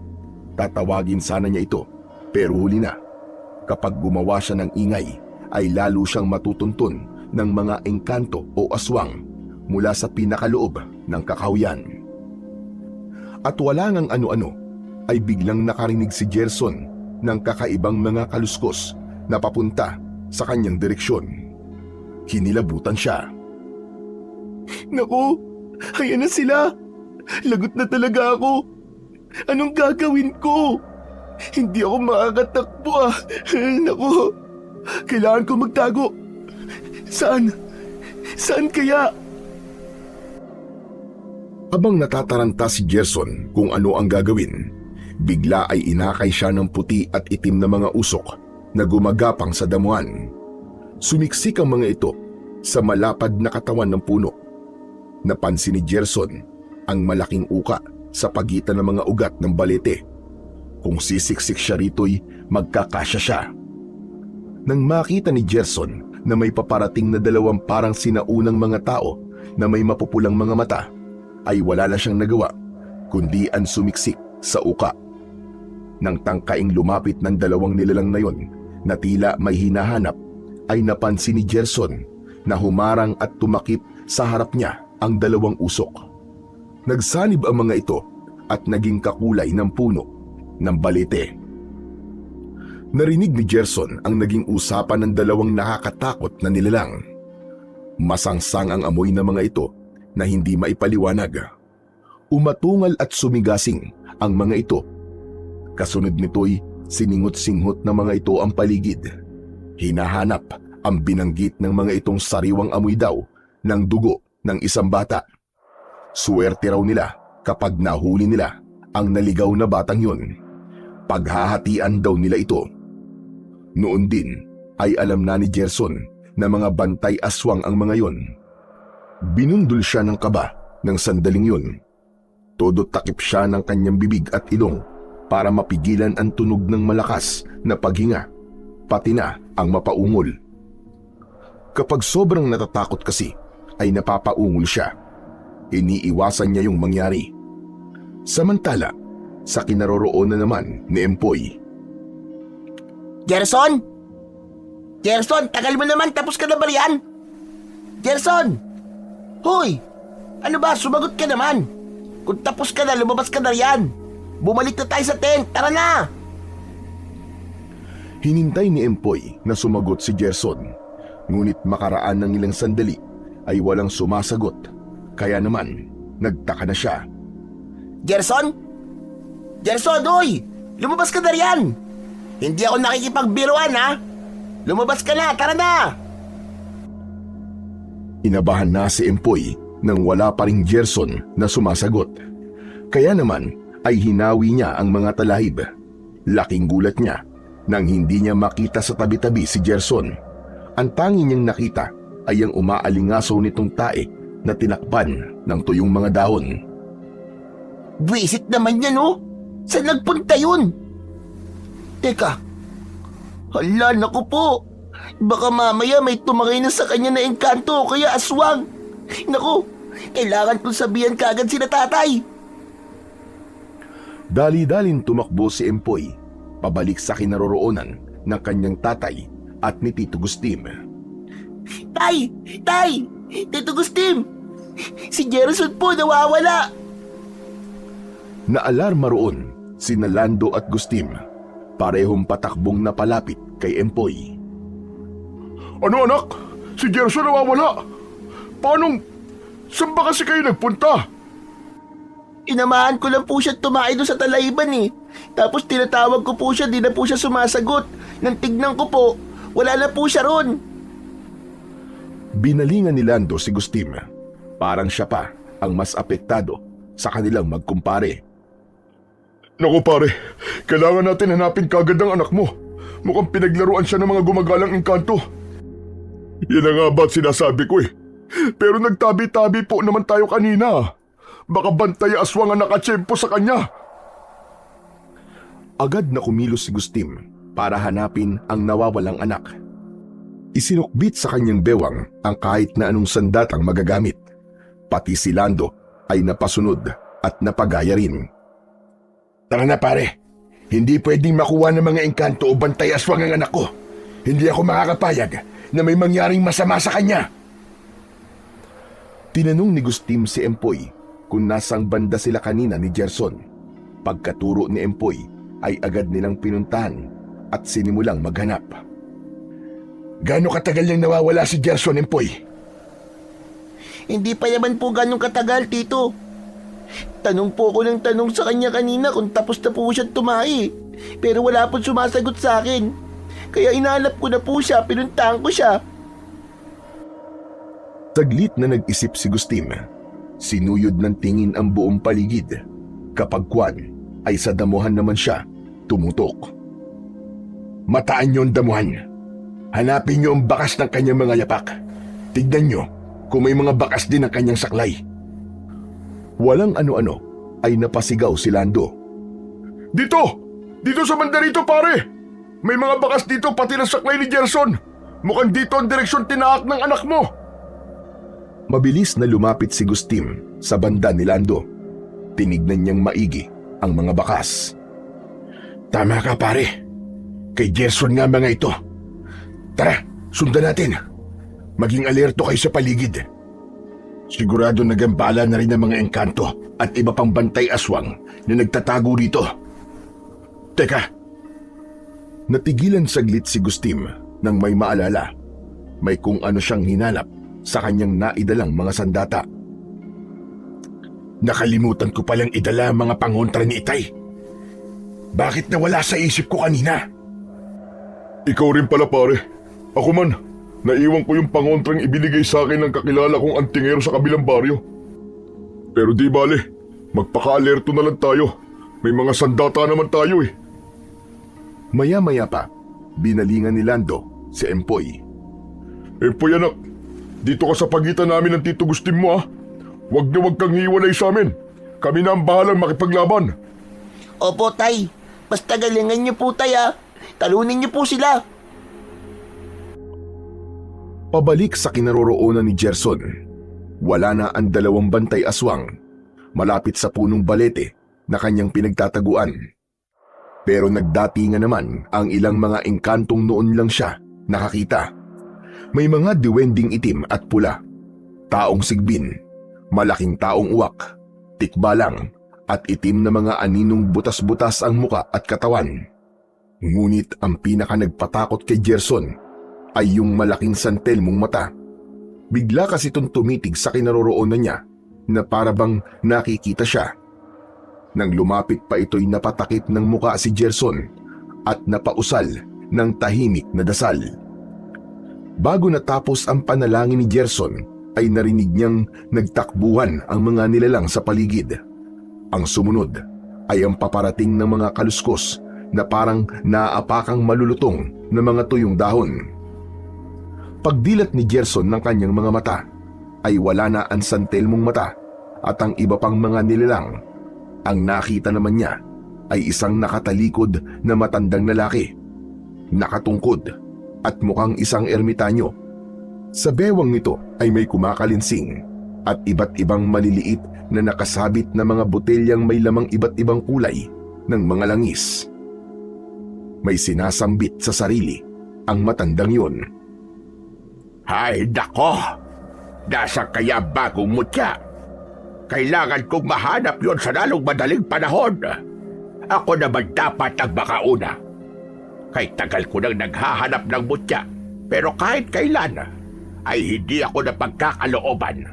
Tatawagin sana niya ito, pero huli na. Kapag gumawa siya ng ingay, ay lalo siyang matutuntun ng mga engkanto o aswang mula sa pinakaloob ng kakahuyan. At wala ngang ano-ano, ay biglang nakarinig si Gerson ng kakaibang mga kaluskos na papunta sa kanyang direksyon. Kinilabutan siya. Naku, ayan na sila. Lagot na talaga ako. Anong gagawin ko? Hindi ako makakatakbo ah. Naku, kailangan ko magtago. Saan? Saan kaya? Habang natataranta si Gerson kung ano ang gagawin, bigla ay inakay siya ng puti at itim na mga usok na gumagapang sa damuhan. Sumiksik ang mga ito sa malapad na katawan ng puno. Napansin ni Gerson ang malaking uka sa pagitan ng mga ugat ng balete. Kung sisiksik siya rito'y magkakasya siya. Nang makita ni Gerson na may paparating na dalawang parang sinaunang mga tao na may mapupulang mga mata, ay wala na siyang nagawa kundi ang sumiksik sa uka. Nang tangkaing lumapit ng dalawang nilalang na yon na tila may hinahanap, ay napansin ni Gerson na humarang at tumakip sa harap niya ang dalawang usok. Nagsanib ang mga ito at naging kakulay ng puno ng balete. Narinig ni Gerson ang naging usapan ng dalawang nakakatakot na nilalang. Masangsang ang amoy ng mga ito na hindi maipaliwanag. Umatungal at sumigasing ang mga ito. Kasunod nito'y siningot-singhot ng mga ito ang paligid. Hinahanap ang binanggit ng mga itong sariwang amoy daw ng dugo ng isang bata. Suwerte raw nila kapag nahuli nila ang naligaw na batang yun. Paghahatian daw nila ito. Noon din ay alam na ni Gerson na mga bantay aswang ang mga yon. Binundol siya ng kaba ng sandaling yun. Todo takip siya ng kanyang bibig at ilong para mapigilan ang tunog ng malakas na paghinga, pati na ang mapaungol. Kapag sobrang natatakot kasi, ay napapaungol siya. Iniiwasan niya yung mangyari. Samantala, sa kinaroroonan naman ni Empoy. Gerson? Gerson, tagal mo naman, tapos ka na ba riyan? Gerson! Hoy! Ano ba, sumagot ka naman. Kung tapos ka na, lumabas ka na riyan. Bumalik na tayo sa tent, tara na! Hinintay ni Empoy na sumagot si Gerson, ngunit makaraan ng ilang sandali ay walang sumasagot, kaya naman nagtaka na siya. Gerson? Gerson, hoy! Lumabas ka na riyan! Hindi ako nakikipagbiruan, ha? Lumabas ka na, tara na! Inabahan na si Empoy nang wala pa ring Gerson na sumasagot. Kaya naman ay hinawi niya ang mga talahib. Laking gulat niya nang hindi niya makita sa tabi-tabi si Gerson. Ang tanging niyang nakita ay ang umaalingasaw nitong tae na tinakpan ng tuyong mga dahon. Buwisit naman yan, oh. Saan nagpunta yun? Teka. Hala, naku po. Baka mamaya may tumangay na sa kanya na engkanto o kaya aswang. Naku, kailangan kong sabihan kaagad sila tatay. Dali-dalin tumakbo si Empoy pabalik sa kinaroroonan ng kanyang tatay at ni Tito Gustim. Tay! Tay! Tito Gustim! Si Gerson po nawawala! Naalarma roon sina Lando at Gustim, parehong patakbong napalapit kay Empoy. Ano anak? Si Gerson nawawala. Paanong? Saan ba kasi kayo nagpunta? Inamahan ko lang po siya tumakay doon sa talayban eh. Tapos tinatawag ko po siya, di na po siya sumasagot. Nang tignan ko po, wala na po siya ron. Binalingan ni Lando si Gustim. Parang siya pa ang mas apektado sa kanilang magkumpare. Naku pare, kailangan natin hanapin kagad ang anak mo. Mukhang pinaglaruan siya ng mga gumagalang engkanto. Yan na nga ba't sinasabi ko eh. Pero nagtabi-tabi po naman tayo kanina. Baka bantay aswang ang nakatsyempo sa kanya. Agad na kumilos si Gustim para hanapin ang nawawalang anak. Isinukbit sa kanyang bewang ang kahit na anong sandatang magagamit. Pati si Lando ay napasunod at napagaya rin. Tara na pare, hindi pwedeng makuha ng mga engkanto o bantay aswang ang anak ko. Hindi ako makakapayag na may mangyaring masama sa kanya. Tinanong ni Gustim si Empoy kung nasang banda sila kanina ni Gerson. Pagkaturo ni Empoy ay agad nilang pinuntahan at sinimulang maghanap. Gaano katagal nang nawawala si Gerson, Empoy? Hindi pa naman po ganong katagal, Tito. Tanong po ko ng tanong sa kanya kanina kung tapos na po siya tumahi. Pero wala po sumasagot sa akin. Kaya inalap ko na po siya, pinuntahan ko siya. Saglit na nag-isip si Gustim. Sinuyod ng tingin ang buong paligid. Kapag kwan ay sa damuhan naman siya tumutok. Mataan niyo ang damuhan. Hanapin niyo ang bakas ng kanyang mga yapak. Tignan niyo kung may mga bakas din ang kanyang saklay. Walang ano-ano ay napasigaw si Lando. Dito! Dito sa banda rito pare! May mga bakas dito pati ng saklay ni Gerson. Mukhang dito ang direksyon tinaak ng anak mo. Mabilis na lumapit si Gustim sa banda ni Lando. Tinignan niyang maigi ang mga bakas. Tama ka pare. Kay Gerson nga mga ito. Tara, sundan natin. Maging alerto kayo sa paligid. Sigurado nagambala na rin ang mga engkanto at iba pang bantay aswang na nagtatago rito. Teka. Natigilan saglit si Gustim nang may maalala. May kung ano siyang hinanap sa kanyang naidalang mga sandata. Nakalimutan ko palang idala ang mga pangontra ni Itay. Bakit nawala sa isip ko kanina? Ikaw rin pala pare. Ako man, naiwan ko yung pangontrang ibinigay sa akin ng kakilala kong antingero sa kabilang baryo. Pero di bale, magpaka-alerto na lang tayo. May mga sandata naman tayo eh. Maya-maya pa, binalingan ni Lando si Empoy. Empoy anak, dito ka sa pagitan namin ng Tito Gustim mo ah. Huwag kang hiwalay sa amin. Kami na ang bahalang makipaglaban. Opo, Tay. Basta galingan niyo po, Tay ah. Talunin niyo po sila. Pabalik sa kinaroroonan ni Gerson. Wala na ang dalawang bantay aswang malapit sa punong balete na kanyang pinagtataguan. Pero nagdatingan naman ang ilang mga engkantong noon lang siya nakakita. May mga diwending itim at pula, taong sigbin, malaking taong uwak, tikbalang at itim na mga aninong butas-butas ang muka at katawan. Ngunit ang pinaka nagpatakot kay Gerson ay yung malaking santelmong mata. Bigla kasi itong tumitig sa kinaroroonan niya na parabang nakikita siya. Nang lumapit pa ito'y napatakip ng muka si Gerson at napausal ng tahimik na dasal. Bago natapos ang panalangin ni Gerson ay narinig niyang nagtakbuhan ang mga nilalang sa paligid. Ang sumunod ay ang paparating ng mga kaluskos na parang naaapakang malulutong na mga tuyong dahon. Pagdilat ni Gerson ng kanyang mga mata ay wala na ang San Telmong mata at ang iba pang mga nilalang. Ang nakita naman niya ay isang nakatalikod na matandang lalaki, nakatungkod at mukhang isang ermitanyo. Sa bewang nito ay may kumakalinsing at iba't ibang maliliit na nakasabit na mga botelyang may lamang iba't ibang kulay ng mga langis. May sinasambit sa sarili ang matandang yun. Hay nako! Nasa kaya bagong mutya? Kailangan kong mahanap yon sa lalong madaling panahon. Ako naman dapat ang makauna. Kay tagal ko nang naghahanap ng mutya, pero kahit kailan ay hindi ako napagkakalooban.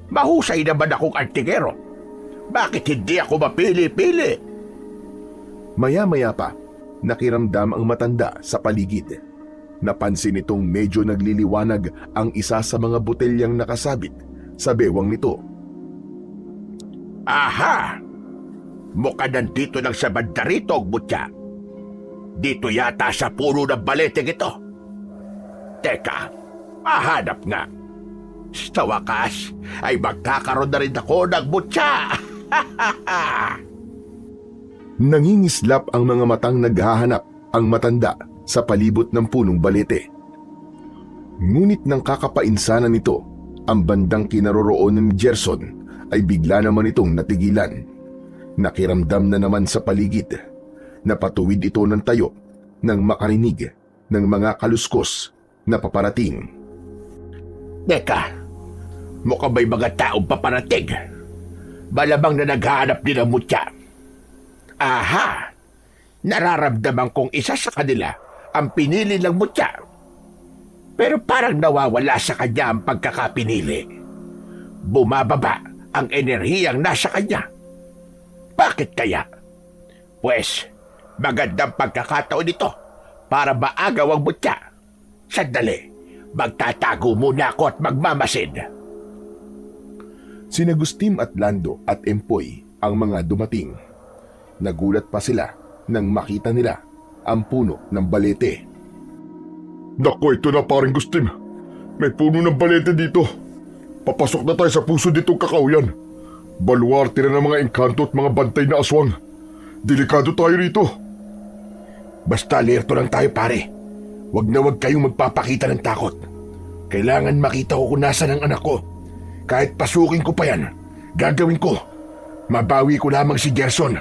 Mahusay naman akong antingero. Bakit hindi ako mapili-pili? Maya-maya pa, nakiramdam ang matanda sa paligid. Napansin nitong medyo nagliliwanag ang isa sa mga botelyang nakasabit sa bewang nito. Aha! Mukha nandito lang sa banda rito ang mutya. Dito yata sa puno ng baleteng ito. Teka, mahanap nga. Sa wakas ay magkakaroon na rin ako ng mutya. Nangingislap ang mga matang naghahanap ang matanda sa palibot ng punong balete. Ngunit nang kakapainsana nito, ang bandang kinaroroonan ni Gerson ay bigla naman itong natigilan. Nakiramdam na naman sa paligid. Napatuwid ito ng tayo nang makarinig ng mga kaluskos na paparating. Teka, mukhang may mga taong paparating. Malamang na naghahanap din ng mutya. Aha! Nararamdaman kong isa sa kanila ang pinili ng mutya. Pero parang nawawala sa kanya ang pagkakapinili. Bumababa ang enerhiyang nasa kanya. Bakit kaya? Pues, magandang pagkakataon ito para maagaw ang mutya. Sandali, magtatago muna ako at magmamasid. Sina Agustin at Lando at Empoy ang mga dumating. Nagulat pa sila nang makita nila ang puno ng balete. Naku, ito na paring Agustin. May puno ng balete dito. Papasok na tayo sa puso ditong kakauyan. Baluarte na ng mga engkanto at mga bantay na aswang. Delikado tayo rito. Basta alerto lang tayo, pare. Huwag kayong magpapakita ng takot. Kailangan makita ko kung nasan ang anak ko. Kahit pasukin ko pa yan, gagawin ko. Mabawi ko lamang si Gerson.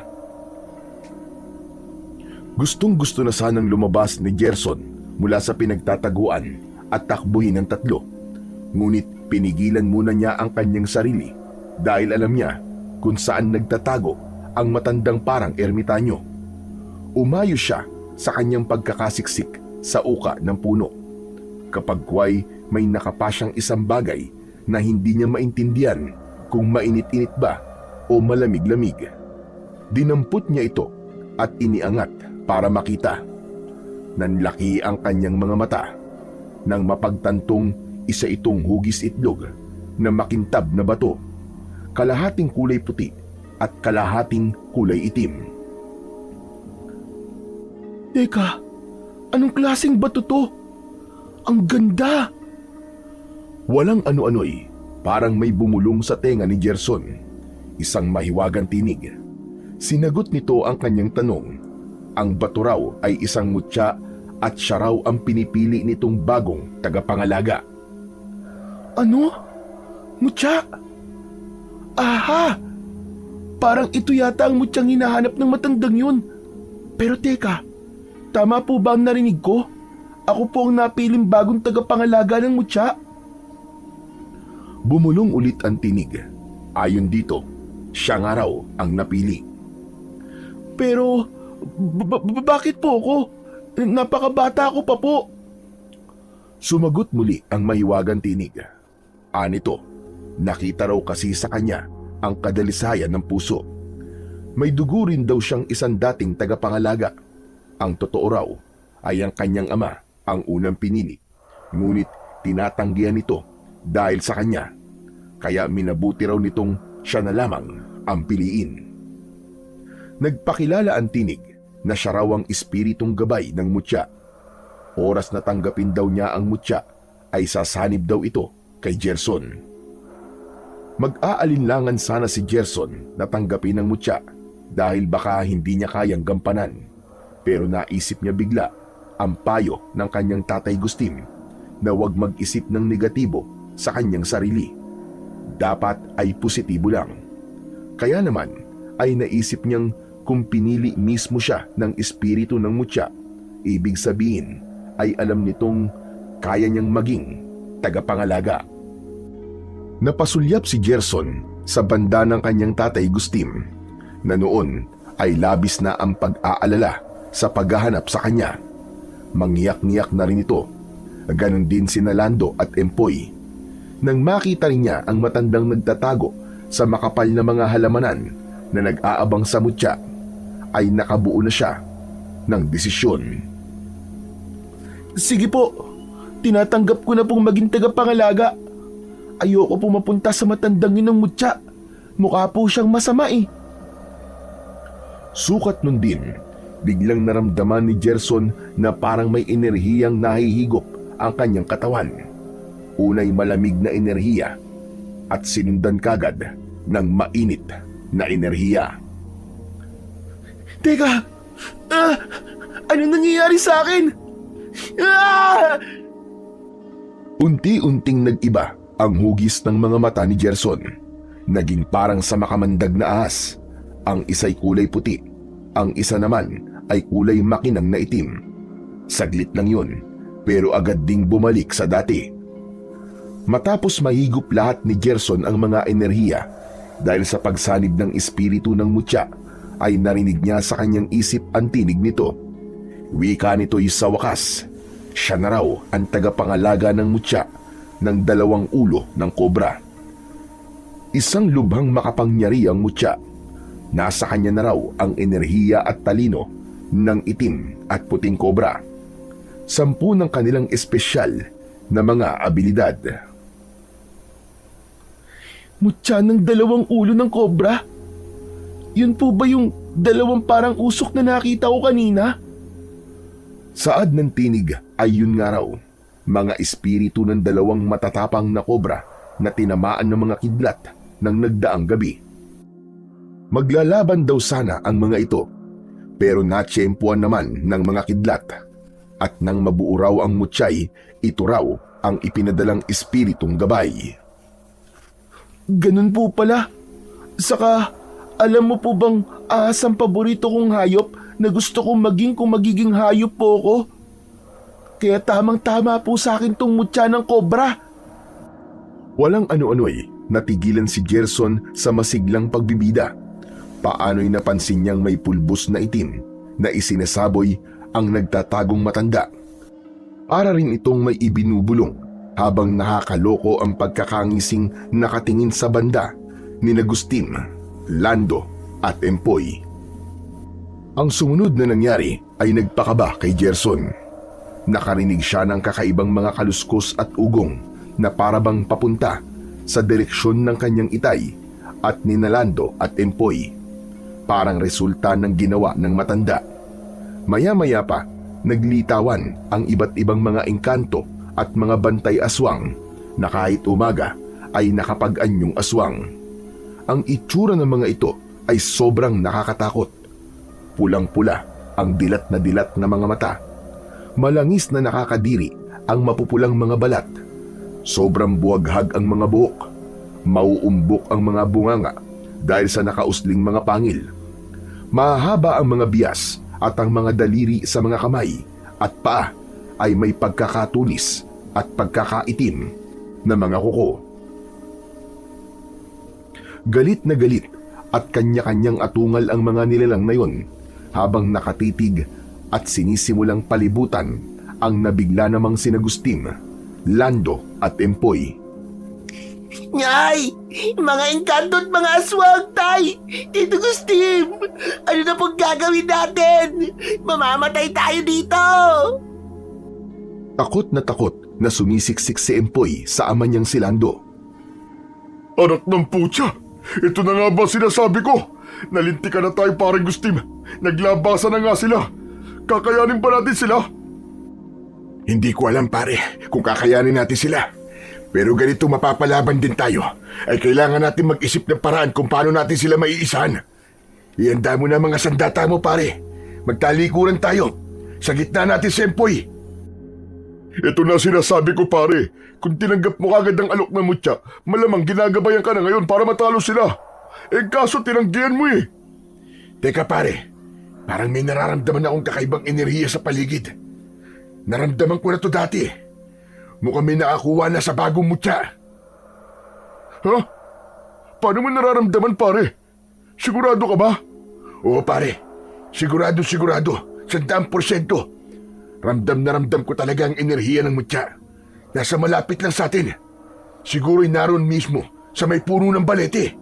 Gustong-gusto na sanang lumabas ni Gerson mula sa pinagtataguan at takbuhin ng tatlo. Ngunit pinigilan muna niya ang kanyang sarili dahil alam niya kung saan nagtatago ang matandang parang ermitanyo. Umayo siya sa kanyang pagkakasiksik sa uka ng puno. Kapag kuway may nakapasyang isang bagay na hindi niya maintindihan kung mainit-init ba o malamig-lamig. Dinampot niya ito at iniangat para makita. Nanlaki ang kanyang mga mata nang mapagtantong isa itong hugis itlog na makintab na bato, kalahating kulay puti at kalahating kulay itim. Teka, anong klaseng bato to? Ang ganda! Walang ano-ano'y parang may bumulong sa tenga ni Gerson. Isang mahiwagang tinig. Sinagot nito ang kanyang tanong. Ang bato raw ay isang mutya at siya raw ang pinipili nitong bagong tagapangalaga. Ano? Mutya? Aha! Parang ito yata ang mutyang hinahanap ng matandang yun. Pero teka, tama po ba ang narinig ko? Ako po ang napiling bagong tagapangalaga ng mutya. Bumulong ulit ang tinig. Ayon dito, siya nga raw ang napili. Pero, bakit po ako? Napakabata ko pa po. Sumagot muli ang mahiwagang tinig. Anito, nakita raw kasi sa kanya ang kadalisayan ng puso. May dugo rin daw siyang isang dating tagapangalaga. Ang totoo raw ay ang kanyang ama ang unang pinili. Ngunit tinatanggihan nito dahil sa kanya. Kaya minabuti raw nitong siya na lamang ang piliin. Nagpakilala ang tinig na siya raw ang espiritong gabay ng mutya. Oras na tanggapin daw niya ang mutya ay sasanib daw ito kay Gerson. Mag-aalinlangan sana si Gerson na tanggapin ang mutya dahil baka hindi niya kayang gampanan. Pero naisip niya bigla ang payo ng kanyang tatay Gustin na huwag mag-isip ng negatibo sa kanyang sarili. Dapat ay positibo lang. Kaya naman ay naisip niyang kung pinili mismo siya ng espiritu ng mutya, ibig sabihin ay alam nitong kaya niyang maging tagapangalaga. Napasulyap si Gerson sa banda ng kanyang tatay Gustin na noon ay labis na ang pag-aalala sa paghahanap sa kanya. Manghiyak-ngiyak na rin ito. Ganon din si Nalando at Empoy. Nang makita rin niya ang matandang nagtatago sa makapal na mga halamanan na nag-aabang sa mutya, ay nakabuo na siya ng desisyon. Sige po, tinatanggap ko na pong maging tagapangalaga. Ayoko po mapunta sa matandang yun ng mutya. Mukha po siyang masama eh. Sukat nun din, biglang naramdaman ni Gerson na parang may enerhiyang nahihigop ang kanyang katawan. Unay malamig na enerhiya at sinundan kagad ng mainit na enerhiya. Teka, ano nangyayari sa akin? Unti-unting nag-iba ang hugis ng mga mata ni Gerson. Naging parang sa makamandag na ahas. Ang isa'y kulay puti, ang isa naman ay kulay makinang na itim. Saglit lang yun, pero agad ding bumalik sa dati. Matapos mahigop lahat ni Gerson ang mga enerhiya dahil sa pagsanib ng espiritu ng mutya, ay narinig niya sa kanyang isip ang tinig nito. Wika nito'y sa wakas, siya na raw ang tagapangalaga ng mutya ng 2 ulo ng kobra. Isang lubhang makapangyarihang mutya. Nasa kanya na raw ang enerhiya at talino ng itim at puting kobra. 10 ng kanilang espesyal na mga abilidad. Mutya ng 2 ulo ng kobra? Yun po ba yung 2 parang usok na nakita ko kanina? Saad ng tinig ay yun nga raw, mga espiritu ng 2 matatapang na kobra na tinamaan ng mga kidlat ng nagdaang gabi. Maglalaban daw sana ang mga ito, pero natsyempuan naman ng mga kidlat. At nang mabuo raw ang mutyay, ito raw ang ipinadalang espiritong gabay. Ganun po pala. Saka, alam mo po bang ahas ang paborito kong hayop na gusto kong maging kung magiging hayop po ko? Kaya tamang-tama po sa akin tong mutya ng kobra. Walang ano-ano'y natigilan si Gerson sa masiglang pagbibida. Paano'y napansin niyang may pulbos na itim na isinasaboy ang nagtatagong matanda. Para rin itong may ibinubulong habang nakakaloko ang pagkakangising nakatingin sa banda ni Agustin, Lando at Empoy. Ang sumunod na nangyari ay nagpakaba kay Gerson. Nakarinig siya ng kakaibang mga kaluskos at ugong na parabang papunta sa direksyon ng kanyang itay at ni Nalando at Empoy. Parang resulta ng ginawa ng matanda. Maya-maya pa, naglitawan ang iba't ibang mga engkanto at mga bantay aswang na kahit umaga ay nakapag-anyong aswang. Ang itsura ng mga ito ay sobrang nakakatakot. Pulang-pula ang dilat na mga mata. Malangis na nakakadiri ang mapupulang mga balat. Sobrang buwaghag ang mga buhok. Mauumbok ang mga bunganga dahil sa nakausling mga pangil. Mahaba ang mga bias at ang mga daliri sa mga kamay at paa ay may pagkakatulis at pagkakaitim na mga kuko. Galit na galit at kanya-kanyang atungal ang mga nilalang na yun habang nakatitig at sinisimulang palibutan ang nabigla namang sina Agustin, Lando at Empoy. Nyay! Mga engkanto at mga aswang, tay! Tito Gustin! Ano na pong gagawin natin? Mamamatay tayo dito! Takot na sumisiksik si Empoy sa ama niyang si Lando. Anak ng putya! Ito na nga ba sinasabi ko? Nalintikan na tayo, parang Gustin. Naglabasan na nga sila. Kakayanin ba natin sila? Hindi ko alam, pare, kung kakayanin natin sila. Pero ganito mapapalaban din tayo, ay kailangan natin mag-isip ng paraan kung paano natin sila maiisahan. Ihanda mo na mga sandata mo, pare. Magtalikuran tayo. Sa gitna natin si Empoy. Ito na sinasabi ko, pare. Kung tinanggap mo kagad ang alok na mutya, malamang ginagabayan ka na ngayon para matalo sila. Kaso tinanggihan mo eh. Teka pare, parang may nararamdaman akong kakaibang enerhiya sa paligid. Naramdaman ko na to dati. Mukhang may nakakuha na sa bagong mutya. Ha? Paano mo nararamdaman, pare? Sigurado ka ba? Oo pare, sigurado. 100%. Ramdam na ramdam ko talaga ang enerhiya ng mutya. Nasa malapit lang sa atin. Siguro'y naroon mismo sa may puno ng balete.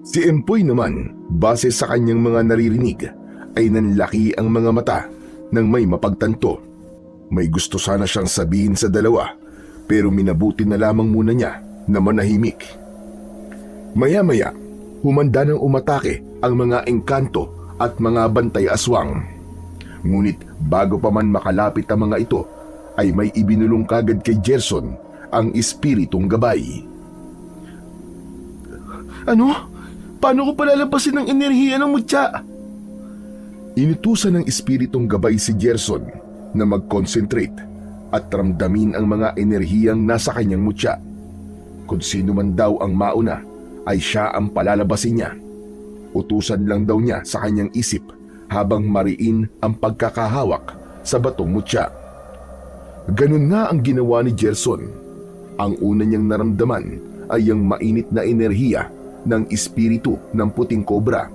Si Empoy naman, base sa kanyang mga naririnig, ay nanlaki ang mga mata nang may mapagtanto. May gusto sana siyang sabihin sa dalawa, pero minabuti na lamang muna niya na manahimik. Maya-maya, humanda nang umatake ang mga engkanto at mga bantay aswang. Ngunit bago pa man makalapit ang mga ito, ay may ibinulong kagad kay Gerson ang espiritong gabay. Ano? Paano ko palalabasin ang enerhiya ng mutya? Inutusan ng espiritong gabay si Gerson na mag-concentrate at ramdamin ang mga enerhiyang nasa kanyang mutya. Kung sino man daw ang mauna, ay siya ang palalabasin niya. Utusan lang daw niya sa kanyang isip habang mariin ang pagkakahawak sa batong mutya. Ganun nga ang ginawa ni Gerson. Ang una niyang naramdaman ay ang mainit na enerhiya ng espiritu ng puting kobra.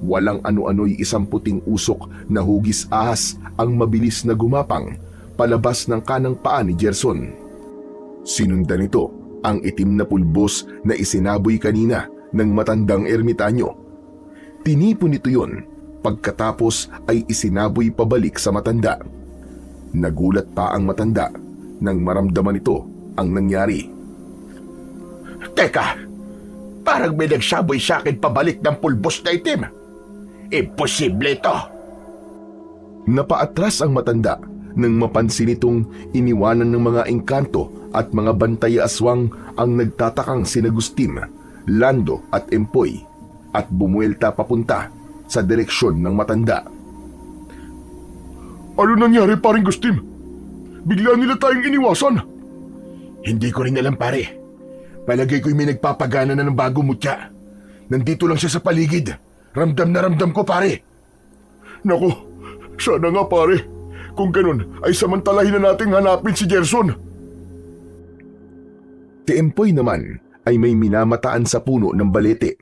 Walang ano-ano'y isang puting usok na hugis ahas ang mabilis na gumapang palabas ng kanang paa ni Gerson. Sinundan nito ang itim na pulbos na isinaboy kanina ng matandang ermitanyo. Tinipon nito yon, pagkatapos ay isinaboy pabalik sa matanda. Nagulat pa ang matanda nang maramdaman ito ang nangyari. Teka! Parang may nagsaboy sa akin pabalik ng pulbos na itim. Imposible ito. Napaatras ang matanda nang mapansin itong iniwanan ng mga engkanto at mga bantay aswang ang nagtatakang sina Gustim, Lando at Empoy at bumuelta papunta sa direksyon ng matanda. Ano nangyari, paring Gustim? Bigla nila tayong iniwasan. Hindi ko rin alam, pare. Palagay ko'y may nagpapagana na ng bagong mutya. Nandito lang siya sa paligid. Ramdam na ramdam ko, pare. Naku, sana nga, pare. Kung ganun, ay samantalahin na nating hanapin si Gerson. Si Empoy naman ay may minamataan sa puno ng balete.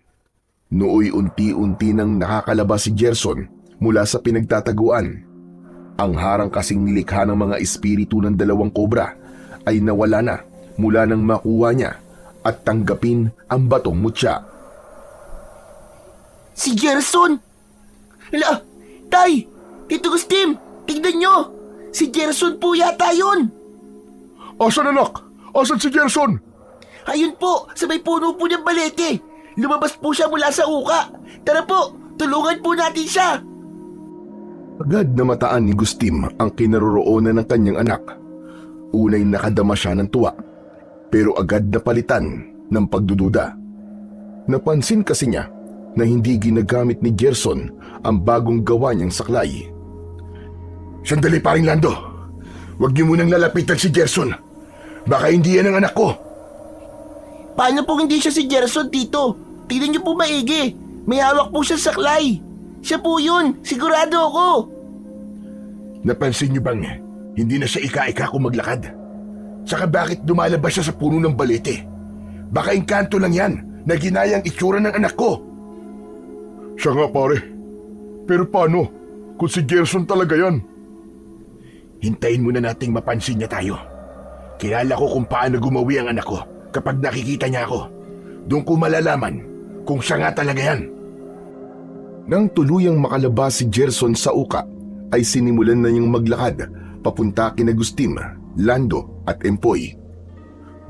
Nooy unti-unti nang nakakalabas si Gerson mula sa pinagtataguan. Ang harang kasing nilikha ng mga espiritu ng dalawang kobra ay nawala na mula nang makuha niya at tanggapin ang batong mutya. Si Gerson! Hala, Tay! Tito Gustim! Tignan nyo! Si Gerson po yata yun! Asan, anak? Asan si Gerson? Ayun po, sa may puno po ng balete. Lumabas po siya mula sa uka. Tara po, tulungan po natin siya. Agad na mataan ni Gustim ang kinaroroonan ng kanyang anak. Unay nakadama siya ng tuwa, pero agad na palitan ng pagdududa. Napansin kasi niya na hindi ginagamit ni Gerson ang bagong gawa niyang saklay. Sandali, paring Lando. Huwag niyo munang lalapitan si Gerson. Baka hindi yan ang anak ko. Paano po hindi siya si Gerson, Tito? Tingnan niyo po maigi. May hawak po siya sa saklay. Siya po yun, sigurado ako. Napansin niyo bang hindi na siya ika-ika kung maglakad? Saka bakit dumalabas siya sa puno ng balete? Baka engkanto lang yan na ginayang itsura ng anak ko. Siya nga, pare. Pero paano kung si Gerson talaga yan? Hintayin muna nating mapansin niya tayo. Kilala ko kung paano gumawi ang anak ko kapag nakikita niya ako. Doon ko malalaman kung siya nga talaga yan. Nang tuluyang makalabas si Gerson sa uka, ay sinimulan na niyang maglakad papunta kina Gustim, Lando at Empoy.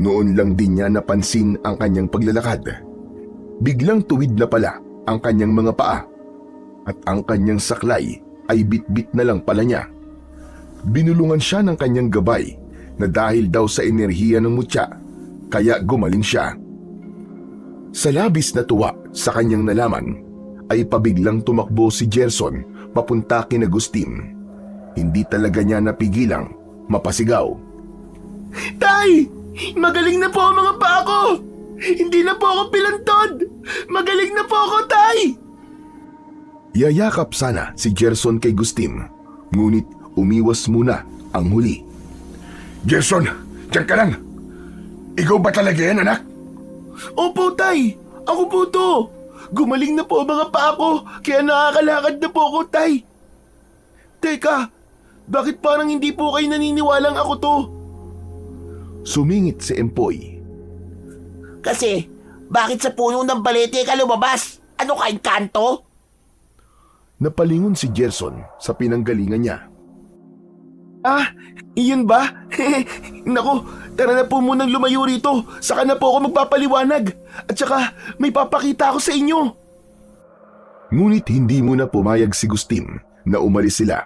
Noon lang din niya napansin ang kanyang paglalakad. Biglang tuwid na pala ang kanyang mga paa at ang kanyang saklay ay bit-bit na lang pala niya. Binulungan siya ng kanyang gabay na dahil daw sa enerhiya ng mutya, kaya gumaling siya. Sa labis na tuwa sa kanyang nalaman, ay pabiglang tumakbo si Gerson papunta kina Agustin. Hindi talaga niya napigilang mapasigaw. Tay! Magaling na po ang mga paa ko! Hindi na po ako pilantod! Magaling na po ako, Tay! Yayakap sana si Gerson kay Agustin, ngunit umiwas muna ang huli. Gerson, diyan ka lang. Ikaw ba talaga yan, anak? Opo, Tay! Ako po to! Gumaling na po ang mga paa ko, kaya nakakalakad na po ako, Tay! Teka, bakit parang hindi po kayo naniniwalang ako to? Sumingit si Empoy. Kasi, bakit sa puno ng balete ka lumabas? Ano ka, engkanto? Napalingon si Gerson sa pinanggalingan niya. Ah, iyon ba? Naku, tara na po munang lumayo rito. Saka na po ako magpapaliwanag. At saka, may papakita ako sa inyo. Ngunit hindi muna pumayag si Agustin na umalis sila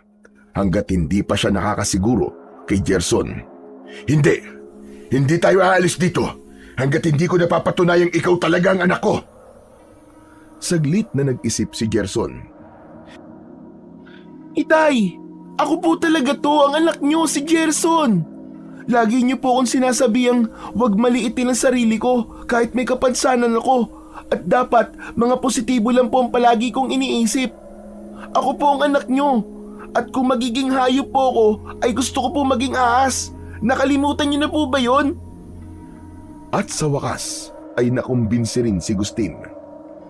hanggat hindi pa siya nakakasiguro kay Gerson. Hindi tayo aalis dito hanggat hindi ko napapatunayang ikaw talaga ang anak ko. Saglit na nag-isip si Gerson. Itay, ako po talaga to, ang anak nyo, si Gerson. Lagi niyo po akong sinasabihang huwag maliitin ang sarili ko kahit may kapansanan ako. At dapat mga positibo lang po ang palagi kong iniisip. Ako po ang anak nyo. At kung magiging hayop po ako, ay gusto ko po maging ahas. Nakalimutan niyo na po ba yon? At sa wakas ay nakumbinsi rin si Agustin.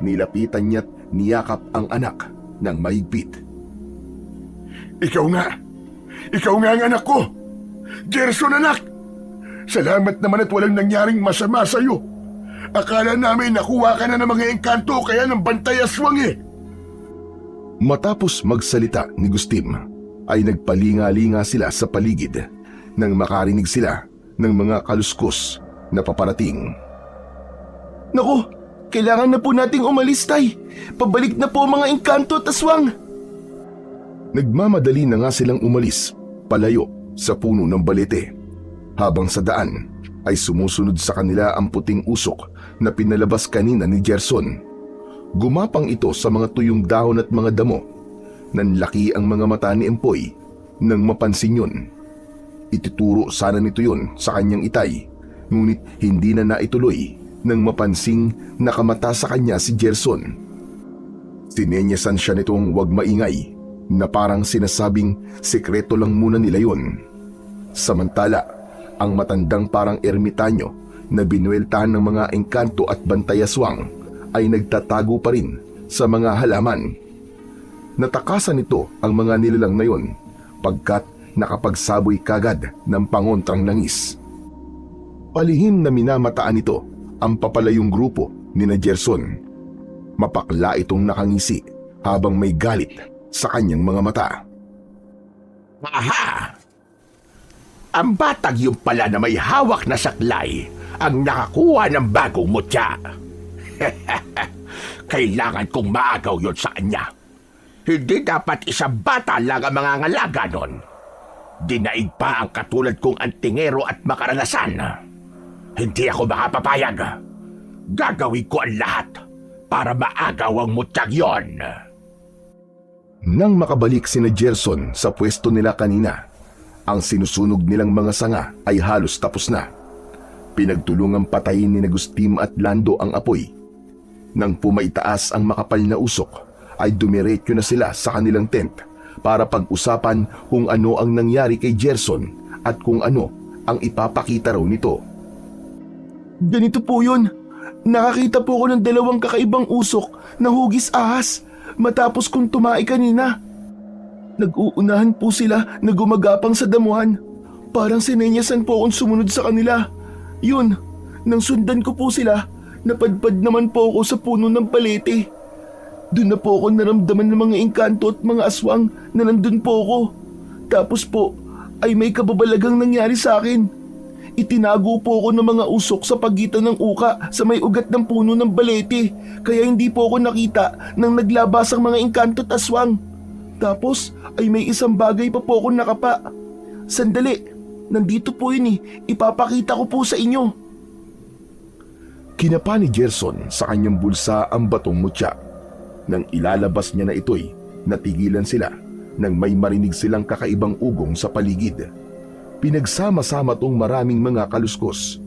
Nilapitan niya't niyakap ang anak ng mahigpit. Ikaw nga ang anak ko. Gerson, anak. Salamat naman at walang nangyaring masama sa'yo. Akala namin nakuha ka na ng mga engkanto kaya ng bantay aswang eh. Matapos magsalita ni Agustin, ay nagpalinga-linga sila sa paligid nang makarinig sila ng mga kaluskos na paparating. Naku, kailangan na po nating umalis, Tay. Pabalik na po ang mga engkanto at aswang. Nagmamadali na nga silang umalis palayo sa puno ng balete, habang sa daan ay sumusunod sa kanila ang puting usok na pinalabas kanina ni Gerson. Gumapang ito sa mga tuyong dahon at mga damo. Nanlaki ang mga mata ni Empoy nang mapansin yun. Ituturo sana nito yun sa kanyang itay, ngunit hindi na naituloy nang mapansing nakamata sa kanya si Gerson. Sinenyasan siya nitong huwag maingay, na parang sinasabing sekreto lang muna nila yun. Samantala, ang matandang parang ermitanyo na binueltahan ng mga engkanto at bantay aswang ay nagtatago pa rin sa mga halaman. Natakasan nito ang mga nilalang na yun pagkat nakapagsaboy kagad ng pangontrang langis. Palihim na minamataan nito ang papalayong grupo ni na Gerson. Mapakla itong nakangisi habang may galit sa kanyang mga mata. Aha! Ang batang yung pala na may hawak na saklay ang nakakuha ng bagong mutya. Kailangan kong maagaw yon sa kanya. Hindi dapat isang bata lang ang mga ngalaga nun. Dinaig pa ang katulad kong antingero at makaranasan. Hindi ako makapapayag. Gagawin ko ang lahat para maagaw ang mutyang yon. Nang makabalik sina Gerson sa pwesto nila kanina, ang sinusunog nilang mga sanga ay halos tapos na. Pinagtulungang patayin ni Agustin at Lando ang apoy. Nang pumaitaas ang makapal na usok, ay dumiretso na sila sa kanilang tent para pag-usapan kung ano ang nangyari kay Gerson at kung ano ang ipapakita raw nito. Ganito po yun. Nakakita po ko ng dalawang kakaibang usok na hugis ahas matapos kong tumai kanina. Nag-uunahan po sila na gumagapang sa damuhan. Parang sinenyasan po akong sumunod sa kanila. Yun, nang sundan ko po sila, napadpad naman po ako sa puno ng balete. Doon na po ako naramdaman ng mga engkanto at mga aswang na nandun po ako. Tapos po, ay may kababalagang nangyari sa akin. Itinago po ako ng mga usok sa pagitan ng uka sa may ugat ng puno ng balete, kaya hindi po ako nakita nang naglabas ang mga engkanto at aswang. Tapos ay may isang bagay pa po akong nakapa. Sandali, Nandito po yun Ipapakita ko po sa inyo. Kinapa ni Gerson sa kanyang bulsa ang batong mutya. Nang ilalabas niya na ito'y natigilan sila nang may marinig silang kakaibang ugong sa paligid. Pinagsama-sama tong maraming mga kaluskos,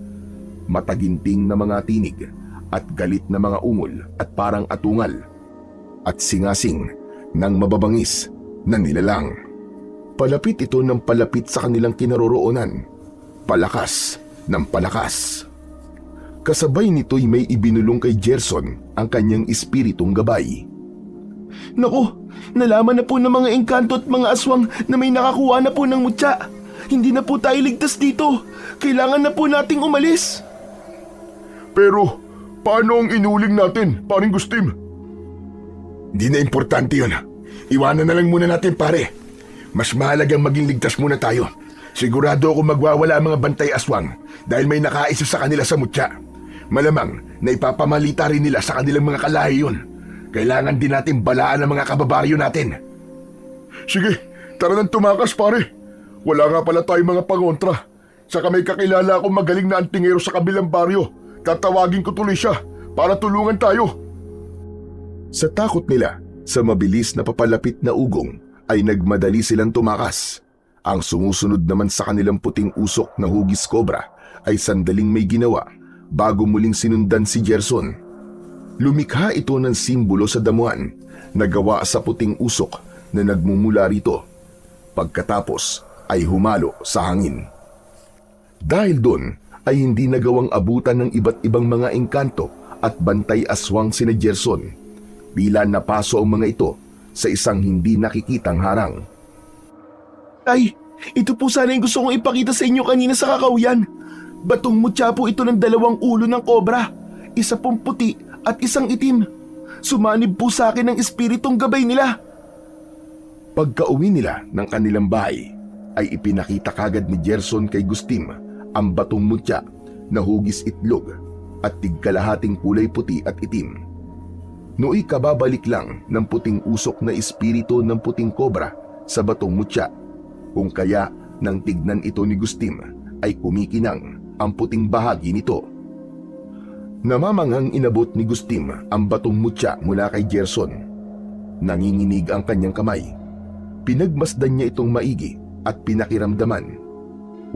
mataginting na mga tinig at galit na mga ungol at parang atungal at singasing ng mababangis na nilalang. Palapit ito ng palapit sa kanilang kinaroroonan, palakas ng palakas. Kasabay nito'y may ibinulong kay Gerson ang kanyang espiritong gabay. Naku, nalaman na po ng mga engkanto at mga aswang na may nakakuha na po ng mutya. Hindi na po tayo ligtas dito. Kailangan na po nating umalis. Pero, paano ang inuling natin, paring Gustim? Hindi na importante yun. Iwanan na lang muna natin, pare. Mas mahalagang maging ligtas muna tayo. Sigurado ako magwawala ang mga bantay aswang dahil may nakaisa sa kanila sa mutya. Malamang na ipapamalita rin nila sa kanilang mga kalahi yun. Kailangan din natin balaan ang mga kababaryo natin. Sige, tara nang tumakas, pare. Wala nga pala tayong mga pangontra. Saka may kakilala akong magaling na antingero sa kabilang baryo. Tatawagin ko tuloy siya para tulungan tayo. Sa takot nila sa mabilis na papalapit na ugong ay nagmadali silang tumakas. Ang sumusunod naman sa kanilang puting usok na hugis kobra ay sandaling may ginawa bago muling sinundan si Gerson. Lumikha ito ng simbolo sa damuhan na gawa sa puting usok na nagmumula rito. Pagkatapos ay humalo sa hangin. Dahil doon ay hindi nagawang abutan ng iba't ibang mga engkanto at bantay aswang sina Gerson. Bila napaso ang mga ito sa isang hindi nakikitang harang. Tay, ito po sana yung gusto kong ipakita sa inyo kanina sa kakahuyan. Batong mutya po ito ng 2 ulo ng kobra. Isa pong puti at isang itim. Sumanib po sa akin ang espiritong gabay nila. Pagka-uwi nila ng kanilang bahay, ay ipinakita kagad ni Gerson kay Gustim ang batong mutya na hugis itlog at tigkalahating kulay puti at itim. Nooy kababalik lang ng puting usok na espiritu ng puting kobra sa batong mutya, kung kaya nang tignan ito ni Gustim ay kumikinang ang puting bahagi nito. Namamangang inabot ni Gustim ang batong mutya mula kay Gerson. Nanginginig ang kanyang kamay. Pinagmasdan niya itong maigi at pinakiramdaman.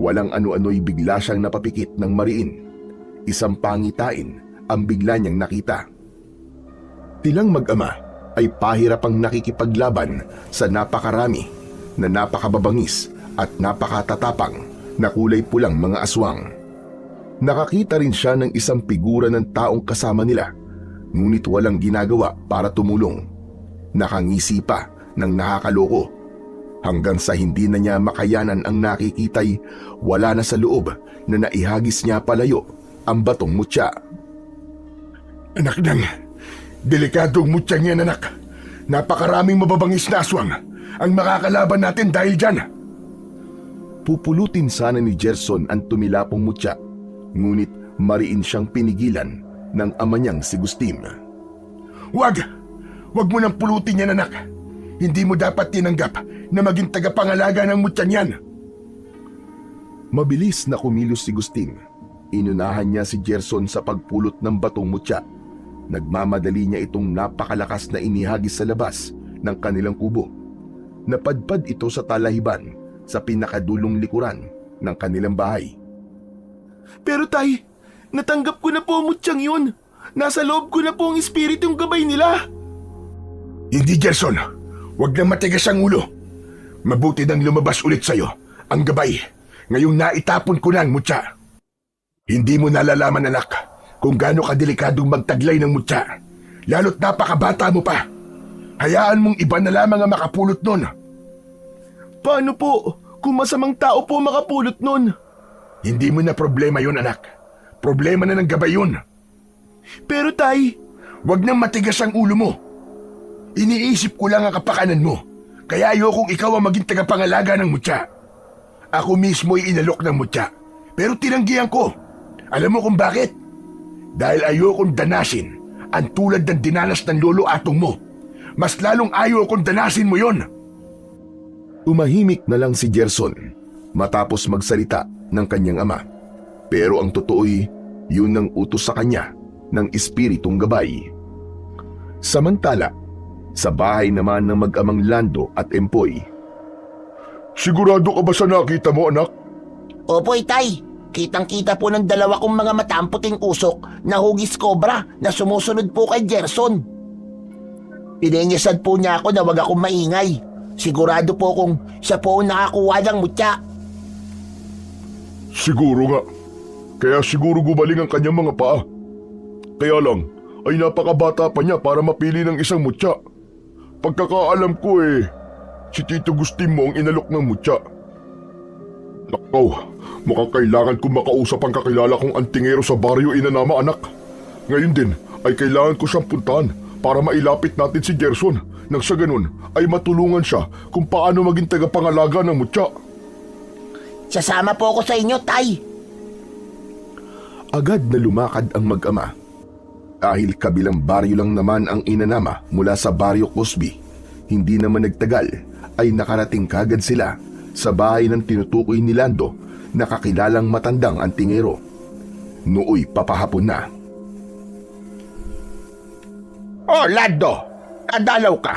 Walang ano-ano'y bigla siyang napapikit ng mariin. Isang pangitain ang bigla niyang nakita. Tilang mag-ama ay pahirapang nakikipaglaban sa napakarami na napakababangis at napakatatapang na kulay pulang mga aswang. Nakakita rin siya ng isang figura ng taong kasama nila, ngunit walang ginagawa para tumulong. Nakangisi pa ng nakakaloko. Hanggang sa hindi na niya makayanan ang nakikita'y wala na sa loob na naihagis niya palayo ang batong mutya. Anak nang, delikadong mutyang yan, anak. Napakaraming mababangis na aswang ang makakalaban natin dahil dyan. Pupulutin sana ni Gerson ang tumilapong mutya, ngunit mariin siyang pinigilan ng ama niyang si Gustim. Wag mo nang pulutin yan, anak. Hindi mo dapat tinanggap na maging tagapangalaga ng mutyang yan. Mabilis na kumilos si Gustim. Inunahan niya si Gerson sa pagpulot ng batong mutya. Nagmamadali niya itong napakalakas na inihagis sa labas ng kanilang kubo. Napadpad ito sa talahiban sa pinakadulong likuran ng kanilang bahay. Pero tay, natanggap ko na po ang mutyang yun. Nasa loob ko na po ang espiritong gabay nila. Hindi, Gerson. Huwag nang matigas ang ulo. Mabuti nang lumabas ulit sa'yo ang gabay. Ngayong naitapon ko na ang mutya. Hindi mo nalalaman, anak, kung gaano kadelikadong magtaglay ng mutya. Lalo't napakabata mo pa. Hayaan mong iba na lamang ang makapulot nun. Paano po kung masamang tao po makapulot nun? Hindi mo na problema yun, anak. Problema na ng gabay yun. Pero tay, huwag nang matigas ang ulo mo. Iniisip ko lang ang kapakanan mo. Kaya ayokong ikaw ang maging tagapangalaga ng mutya. Ako mismo ay inalok ng mutya. Pero tinanggihan ko. Alam mo kung bakit? Dahil ayokong danasin ang tulad ng dinanas ng lolo atong mo. Mas lalong ayokong danasin mo yon. Umahimik na lang si Gerson. matapos magsalita ng kanyang ama. Pero ang totoo'y yun ang utos sa kanya ng espiritong gabay. Samantala, sa bahay naman ng mag-amang Lando at Empoy. Sigurado ka ba sa nakita mo, anak? Opo, itay. Kitang-kita po ng dalawa kong mga mata ang puting usok na hugis cobra na sumusunod po kay Gerson. Pinenyasan po niya ako na wag akong maingay. Sigurado po kung siya po ang nakakuha ng mutya. Siguro nga. Kaya siguro gumaling ang kanyang mga paa. Kaya lang, ay napakabata pa niya para mapili ng isang mutya. Pagkakaalam ko si Tito Gustin mo ang inalok ng mutya. Nakaw, mukhang kailangan kong makausap ang kakilala kong antingero sa baryo Inanama, anak. Ngayon din ay kailangan ko siyang puntahan para mailapit natin si Gerson nang sa ganun ay matulungan siya kung paano maging tagapangalaga ng mutya. Sasama po ako sa inyo, tay. Agad na lumakad ang mag-ama. Dahil kabilang baryo lang naman ang Inanama mula sa baryo Cosby, hindi naman nagtagal ay nakarating kagad sila sa bahay ng tinutukoy ni Lando na kakilalang matandang antingero. Nooy papahapon na. Oh, Lando! Kadalaw ka!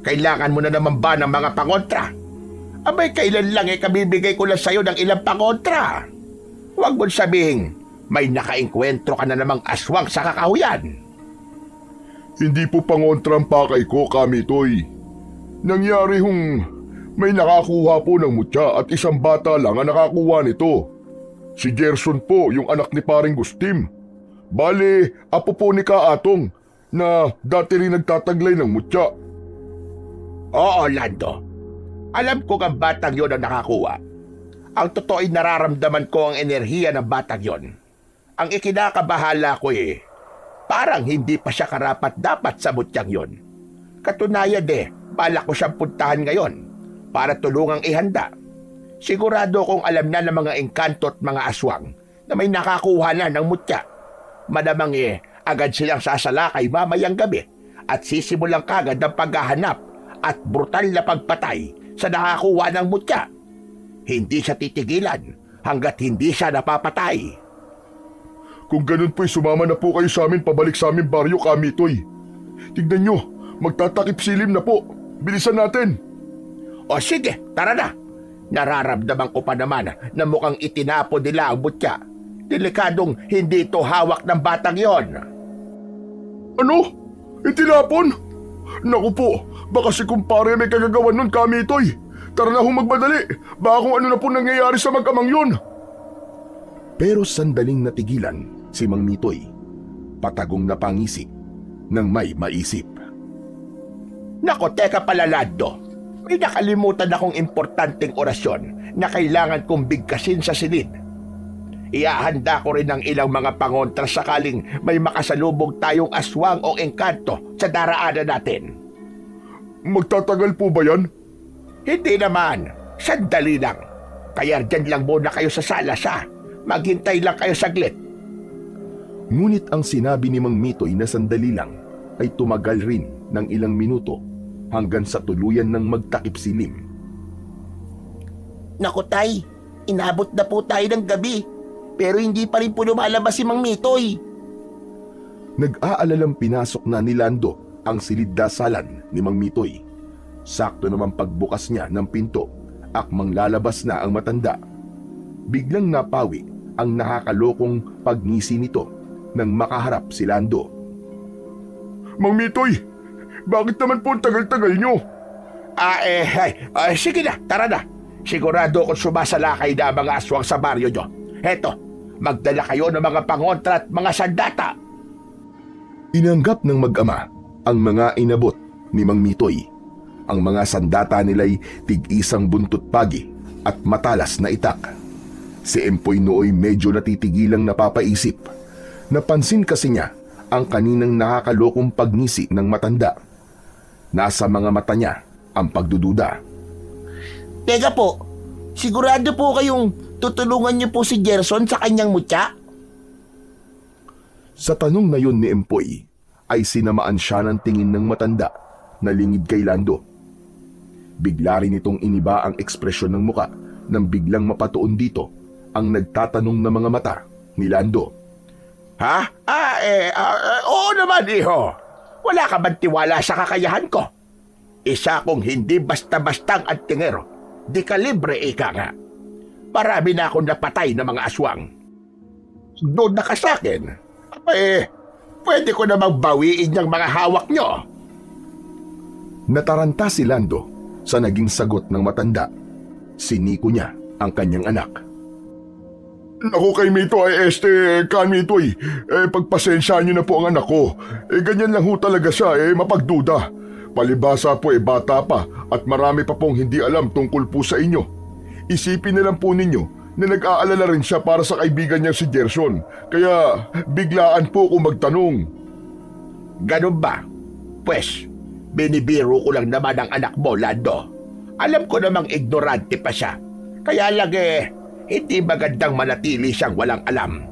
Kailangan mo na naman ba ng mga pangontra? Abay, kailan lang kabibigay ko lang sa'yo ng ilang pangontra? Huwag mo sabihin, may nakainkwentro ka na namang aswang sa kakahuyan. Hindi po pangontra ang pakay ko, Kamitoy. Nangyari may nakakuha po ng mutya at isang bata lang ang nakakuha nito. Si Gerson po, yung anak ni paring Gustim. Bale, apo po ni Kaatong na dati rin nagtataglay ng mutya. Oo, Lando. Alam ko ang batang yon ang nakakuha. Ang totoo ay nararamdaman ko ang enerhiya ng batang yon. Ang ikinakabahala ko parang hindi pa siya karapat-dapat sa mutyang yon. Katunayan balak ko siyang puntahan ngayon para tulungang ihanda. Sigurado kong alam na ng mga engkanto at mga aswang na may nakakuha na ng mutya. Madamang agad silang sasalakay mamayang gabi at sisimulang kagad ng paghahanap at brutal na pagpatay sa nakakuha ng mutya. Hindi siya titigilan hanggat hindi siya napapatay. Kung ganun po'y sumama na po kayo sa amin pabalik sa aming baryo, Kamitoy. Tignan nyo, magtatakip silim na po. Bilisan natin. O sige, tara na. Nararamdaman ko pa naman na mukhang itinapon nila ang mutya. Delikadong hindi ito hawak ng batang yon. Ano? Itinapon? Naku po, baka si kumpare may kagagawan nun, Kamitoy. Tara na magmadali. Baka kung ano na po nangyayari sa mag-amang yon. Pero sandaling natigilan si Mang Mitoy, patagong napangisi nang may maisip. Nako, teka pala, Lando. May nakalimutan akong importanteng orasyon na kailangan kong bigkasin sa silid. Iahanda ko rin ng ilang mga pangontra sakaling may makasalubog tayong aswang o engkanto sa daraanan natin. Magtatagal po ba yan? Hindi naman. Sandali lang. Kaya dyan lang muna kayo sa sala siya. Maghintay lang kayo saglit. Ngunit ang sinabi ni Mang Mitoy na sandali lang ay tumagal rin ng ilang minuto hanggang sa tuluyan ng magtakip silim. Naku, tay. Inabot na po tayo ng gabi. Pero hindi pa rin po lumalabas si Mang Mitoy. Nag-aalalang pinasok na ni Lando ang silid-dasalan ni Mang Mitoy. Sakto naman pagbukas niya ng pinto, akmang lalabas na ang matanda. Biglang napawi ang nakakalokong pagngisi nito nang makaharap si Lando. Mang Mitoy, bakit naman po ang tagal-tagal nyo? Sige na, tara na. Sigurado kung sumasalakay na ang mga aswang sa baryo nyo. Heto, magdala kayo ng mga pangontra at mga sandata. Inanggap ng mag-ama ang mga inabot ni Mang Mitoy. Ang mga sandata nila'y tig-isang buntot pagi at matalas na itak. Si Empoy nooy medyo natitigilang napapaisip. Napansin kasi niya ang kaninang nakakalokong pagngisi ng matanda. Nasa mga mata niya ang pagdududa. Teka po, sigurado po kayong tutulungan niyo po si Gerson sa kanyang mutya? Sa tanong na yun ni Empoy, ay sinamaan siya ng tingin ng matanda na lingid kay Lando. Bigla rin itong iniba ang ekspresyon ng muka nang biglang mapatuon dito ang nagtatanong na mga mata ni Lando. Ha? Oo naman, iho. Wala ka bang tiwala sa kakayahan ko? Isa kong hindi basta-bastang antingero. Di kalibre, ika nga. Marami na akong napatay na mga aswang. Doon na ka sa akin. Pwede ko namang bawiin yung mga hawak nyo. Nataranta si Lando sa naging sagot ng matanda. Siniko niya ang kanyang anak. Naku kay Mito Mitoy, pagpasensyahan niyo na po ang anak ko. Ganyan lang ho talaga siya, mapagduda. Palibasa po bata pa at marami pa pong hindi alam tungkol po sa inyo. Isipin na lang po ninyo na nag-aalala rin siya para sa kaibigan niya si Gerson. Kaya biglaan po kung magtanong. Ganun ba? Pues, binibiro ko lang naman ang anak mo, Lando. Alam ko namang ignorante pa siya. Kaya lang hindi magandang manatili siyang walang alam.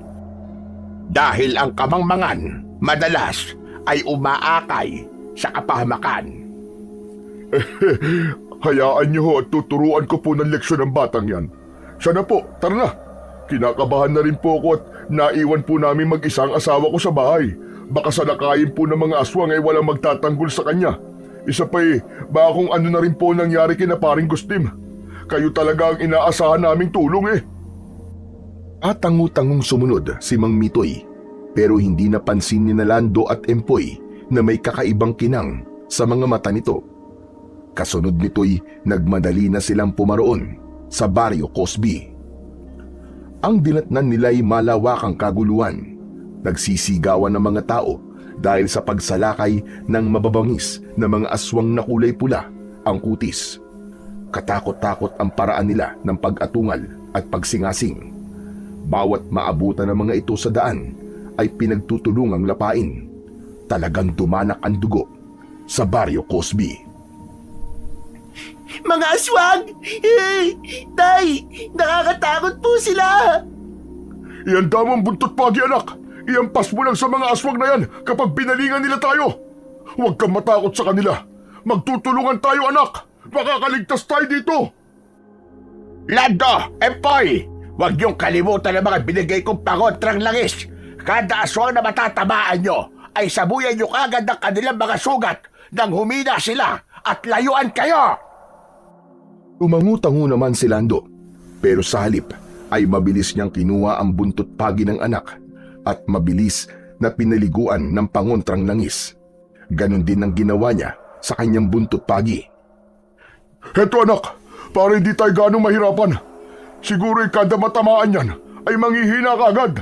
Dahil ang kamangmangan, madalas, ay umaakay sa kapahamakan. Hayaan niyo ho at tuturuan ko po ng leksyon ng batang yan. Siya na po, tara na. Kinakabahan na rin po ako at naiwan po namin mag-isang asawa ko sa bahay. Baka salakayin po ng mga aswang ay walang magtatanggol sa kanya. Isa pa baka kung ano na rin po nangyari kina paring Gustim. Kayo talaga ang inaasahan naming tulong At tangu-tangong sumunod si Mang Mitoy, pero hindi napansin ni Lando at Empoy na may kakaibang kinang sa mga mata nito. Kasunod nito'y nagmadali na silang pumaroon sa Baryo Cosby. Ang dinatnan nila'y malawakang kaguluhan. Nagsisigawan ng mga tao dahil sa pagsalakay ng mababangis na mga aswang na kulay pula ang kutis. Katakot-takot ang paraan nila ng pag-atungal at pagsingasing. Bawat maabutan ng mga ito sa daan ay pinagtutulungang lapain. Talagang dumanak ang dugo sa Baryo Cosby. Mga aswang! Tay, nakakatakot po sila! Ihanda mo ang buntot pagi anak. Iampas mo lang sa mga aswang na yan kapag binalingan nila tayo. Huwag kang matakot sa kanila. Magtutulungan tayo anak. Makakaligtas tayo dito. Lando! Empoy! Huwag niyong kalimutan ang mga binigay kong pangontrang langis. Kada aswang na matatamaan nyo ay sabuyan nyo kagad ng kanilang mga sugat nang humina sila at layuan kayo! Umangutango naman si Lando, pero sa halip ay mabilis niyang kinuha ang buntot pagi ng anak at mabilis na pinaliguan ng pangontrang langis. Ganon din ang ginawa niya sa kanyang buntot pagi. Heto anak, para hindi tayo ganong mahirapan. Siguro kada matamaan yan ay manghihina ka agad.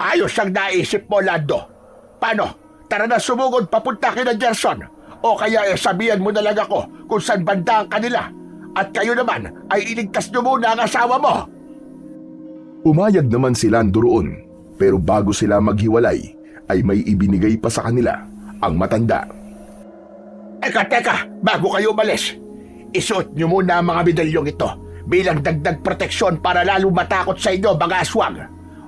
Ayos ang naisip mo, Lando. Paano? Tara na sumugod papunta kina Gerson. O kaya sabihan mo na lang ako kung saan banda ang kanila. At kayo naman ay iligtas nyo muna ang asawa mo. Umayag naman si Lando roon, pero bago sila maghiwalay ay may ibinigay pa sa kanila ang matanda. Teka, bago kayo umalis, isuot nyo muna ang mga medalyong ito bilang dagdag proteksyon para lalo matakot sa inyo mga aswang.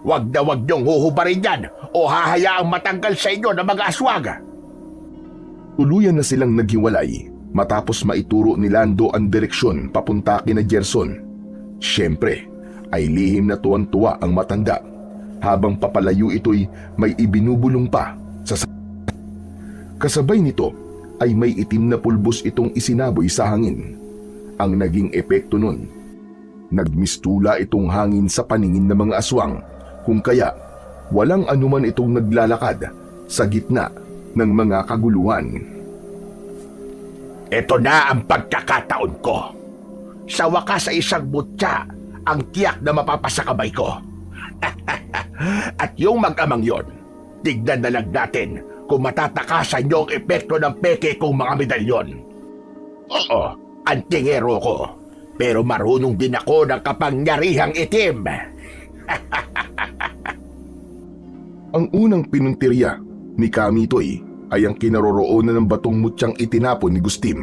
Huwag niyong huhubarin yan o hahayaang matanggal sa inyo ng mga aswang. Tuluyan na silang naghiwalay matapos maituro ni Lando ang direksyon papunta kina Gerson. Siyempre, ay lihim na tuwan-tuwa ang matanda habang papalayo ito'y may ibinubulong pa sa kasabay nito ay may itim na pulbos itong isinaboy sa hangin. Ang naging epekto nun, nagmistula itong hangin sa paningin ng mga aswang, kung kaya walang anuman itong naglalakad sa gitna ng mga kaguluhan. Ito na ang pagkakataon ko. Sa wakas ay isang butya ang tiyak na mapapasakabay ko. At yung mag-amang yon, tignan na lang natin kung matatakasan niyo ang epekto ng peke kong mga medalyon. Oo, antingero ko, pero marunong din ako ng kapangyarihang itim. Ang unang pinuntirya ni Kamitoy ay ang kinaroroonan ng batong mutyang itinapon ni Gustim.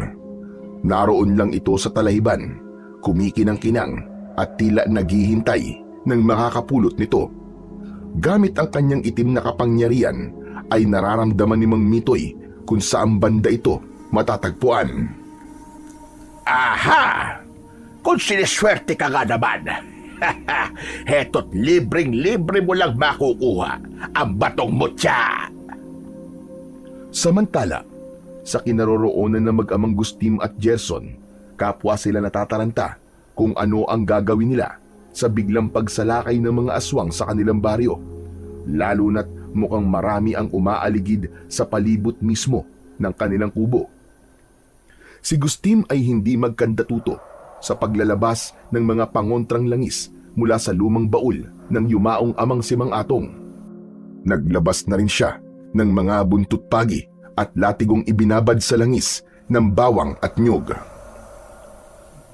Naroon lang ito sa talahiban, kumikinang-kinang at tila naghihintay ng makakapulot nito. Gamit ang kanyang itim na kapangyarihan ay nararamdaman ni Mang Mitoy kung saan banda ito matatagpuan. Aha! Kung siniswerte ka nga naman, heto't libreng-libre mo lang makukuha ang batong mutya. Samantala, sa kinaroroonan ng mag-amang Gustim at Gerson, kapwa sila natataranta kung ano ang gagawin nila sa biglang pagsalakay ng mga aswang sa kanilang baryo, lalo na't mukhang marami ang umaaligid sa palibot mismo ng kanilang kubo. Si Gustim ay hindi magkandatuto sa paglalabas ng mga pangontrang langis mula sa lumang baul ng yumaong amang si Mang Atong. Naglabas na rin siya ng mga buntot pagi at latigong ibinabad sa langis ng bawang at nyog.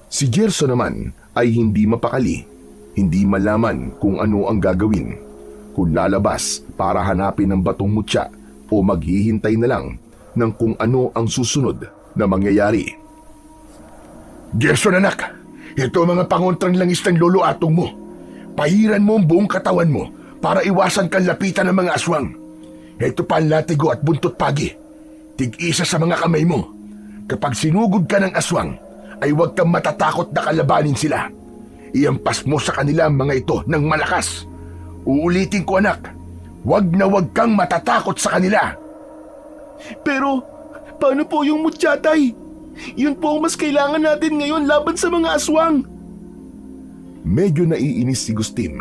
Si Gerson naman ay hindi mapakali, hindi malaman kung ano ang gagawin, kung lalabas para hanapin ang batong mutya o maghihintay na lang ng kung ano ang susunod na mangyayari. Gerson anak, ito ang mga pangontrang langis ng lolo Atong mo. Pahiran mo ang buong katawan mo para iwasan kang lapitan ng mga aswang. Ito pa ang latigo at buntot pagi. Tig-isa sa mga kamay mo. Kapag sinugod ka ng aswang, ay huwag kang matatakot na kalabanin sila. Iampas mo sa kanila ang mga ito ng malakas. Uulitin ko anak, huwag na huwag kang matatakot sa kanila. Pero, paano po yung mutya, Tay? Yun po ang mas kailangan natin ngayon laban sa mga aswang. Medyo naiinis si Gustim.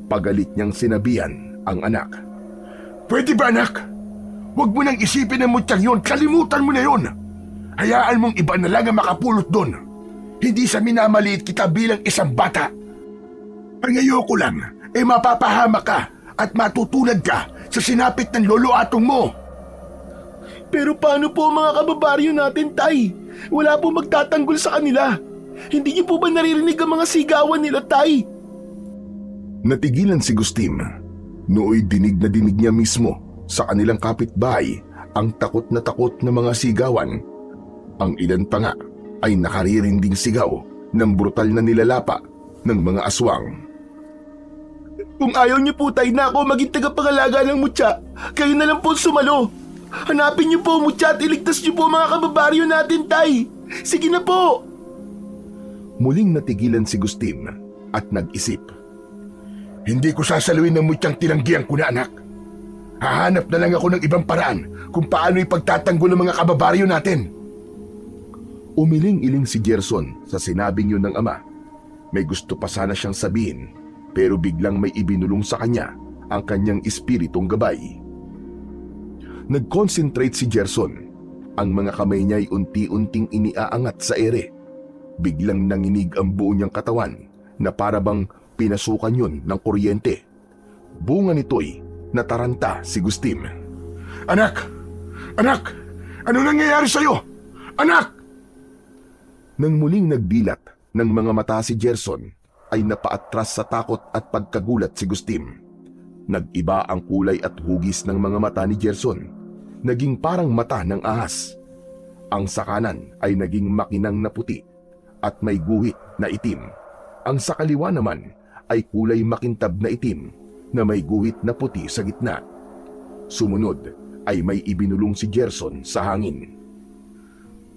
Pagalit niyang sinabihan ang anak. Pwede ba anak? Huwag mo nang isipin ang mutyang yun, kalimutan mo na yun. Hayaan mong iba na lang ang makapulot doon. Hindi sa minamaliit kita bilang isang bata. Ang ayoko lang, mapapahama ka at matutulad ka sa sinapit ng lolo Atong mo. Pero paano po ang mga kababaryo natin, Tay? Wala po magtatanggol sa kanila. Hindi niyo po ba naririnig ang mga sigawan nila, Tay? Natigilan si Gustim. Nooy dinig na dinig niya mismo sa kanilang kapitbahay ang takot na mga sigawan. Ang ilan pa nga ay nakaririnding sigaw ng brutal na nilalapa ng mga aswang. Kung ayaw niyo po, Tay, na ako maging tagapangalaga ng mutya, kayo na lang po sumalo. Hanapin niyo po ang mutya at iligtas niyo po ang mga kababaryo natin, Tay. Sige na po. Muling natigilan si Gustim at nag-isip. Hindi ko sasaluin ng mutyang tinanggihan ko na anak. Hahanap na lang ako ng ibang paraan kung paano ipagtatanggol ang mga kababaryo natin. Umiling-iling si Gerson sa sinabing yun ng ama. May gusto pa sana siyang sabihin, pero biglang may ibinulong sa kanya ang kanyang espiritong gabay. Nag-concentrate si Gerson. Ang mga kamay niya ay unti-unting iniaangat sa ere. Biglang nanginig ang buo niyang katawan na para bang pinasukan yun ng kuryente. Bunga nito'y nataranta si Gustim. Anak! Anak! Ano nangyayari sa'yo? Anak! Nang muling nagdilat ng mga mata si Gerson, ay napaatras sa takot at pagkagulat si Gustim. Nag-iba ang kulay at hugis ng mga mata ni Gerson. Naging parang mata ng ahas. Ang sa kanan ay naging makinang na puti at may guhit na itim. Ang sa kaliwa naman ay kulay makintab na itim na may guhit na puti sa gitna. Sumunod ay may ibinulong si Gerson sa hangin.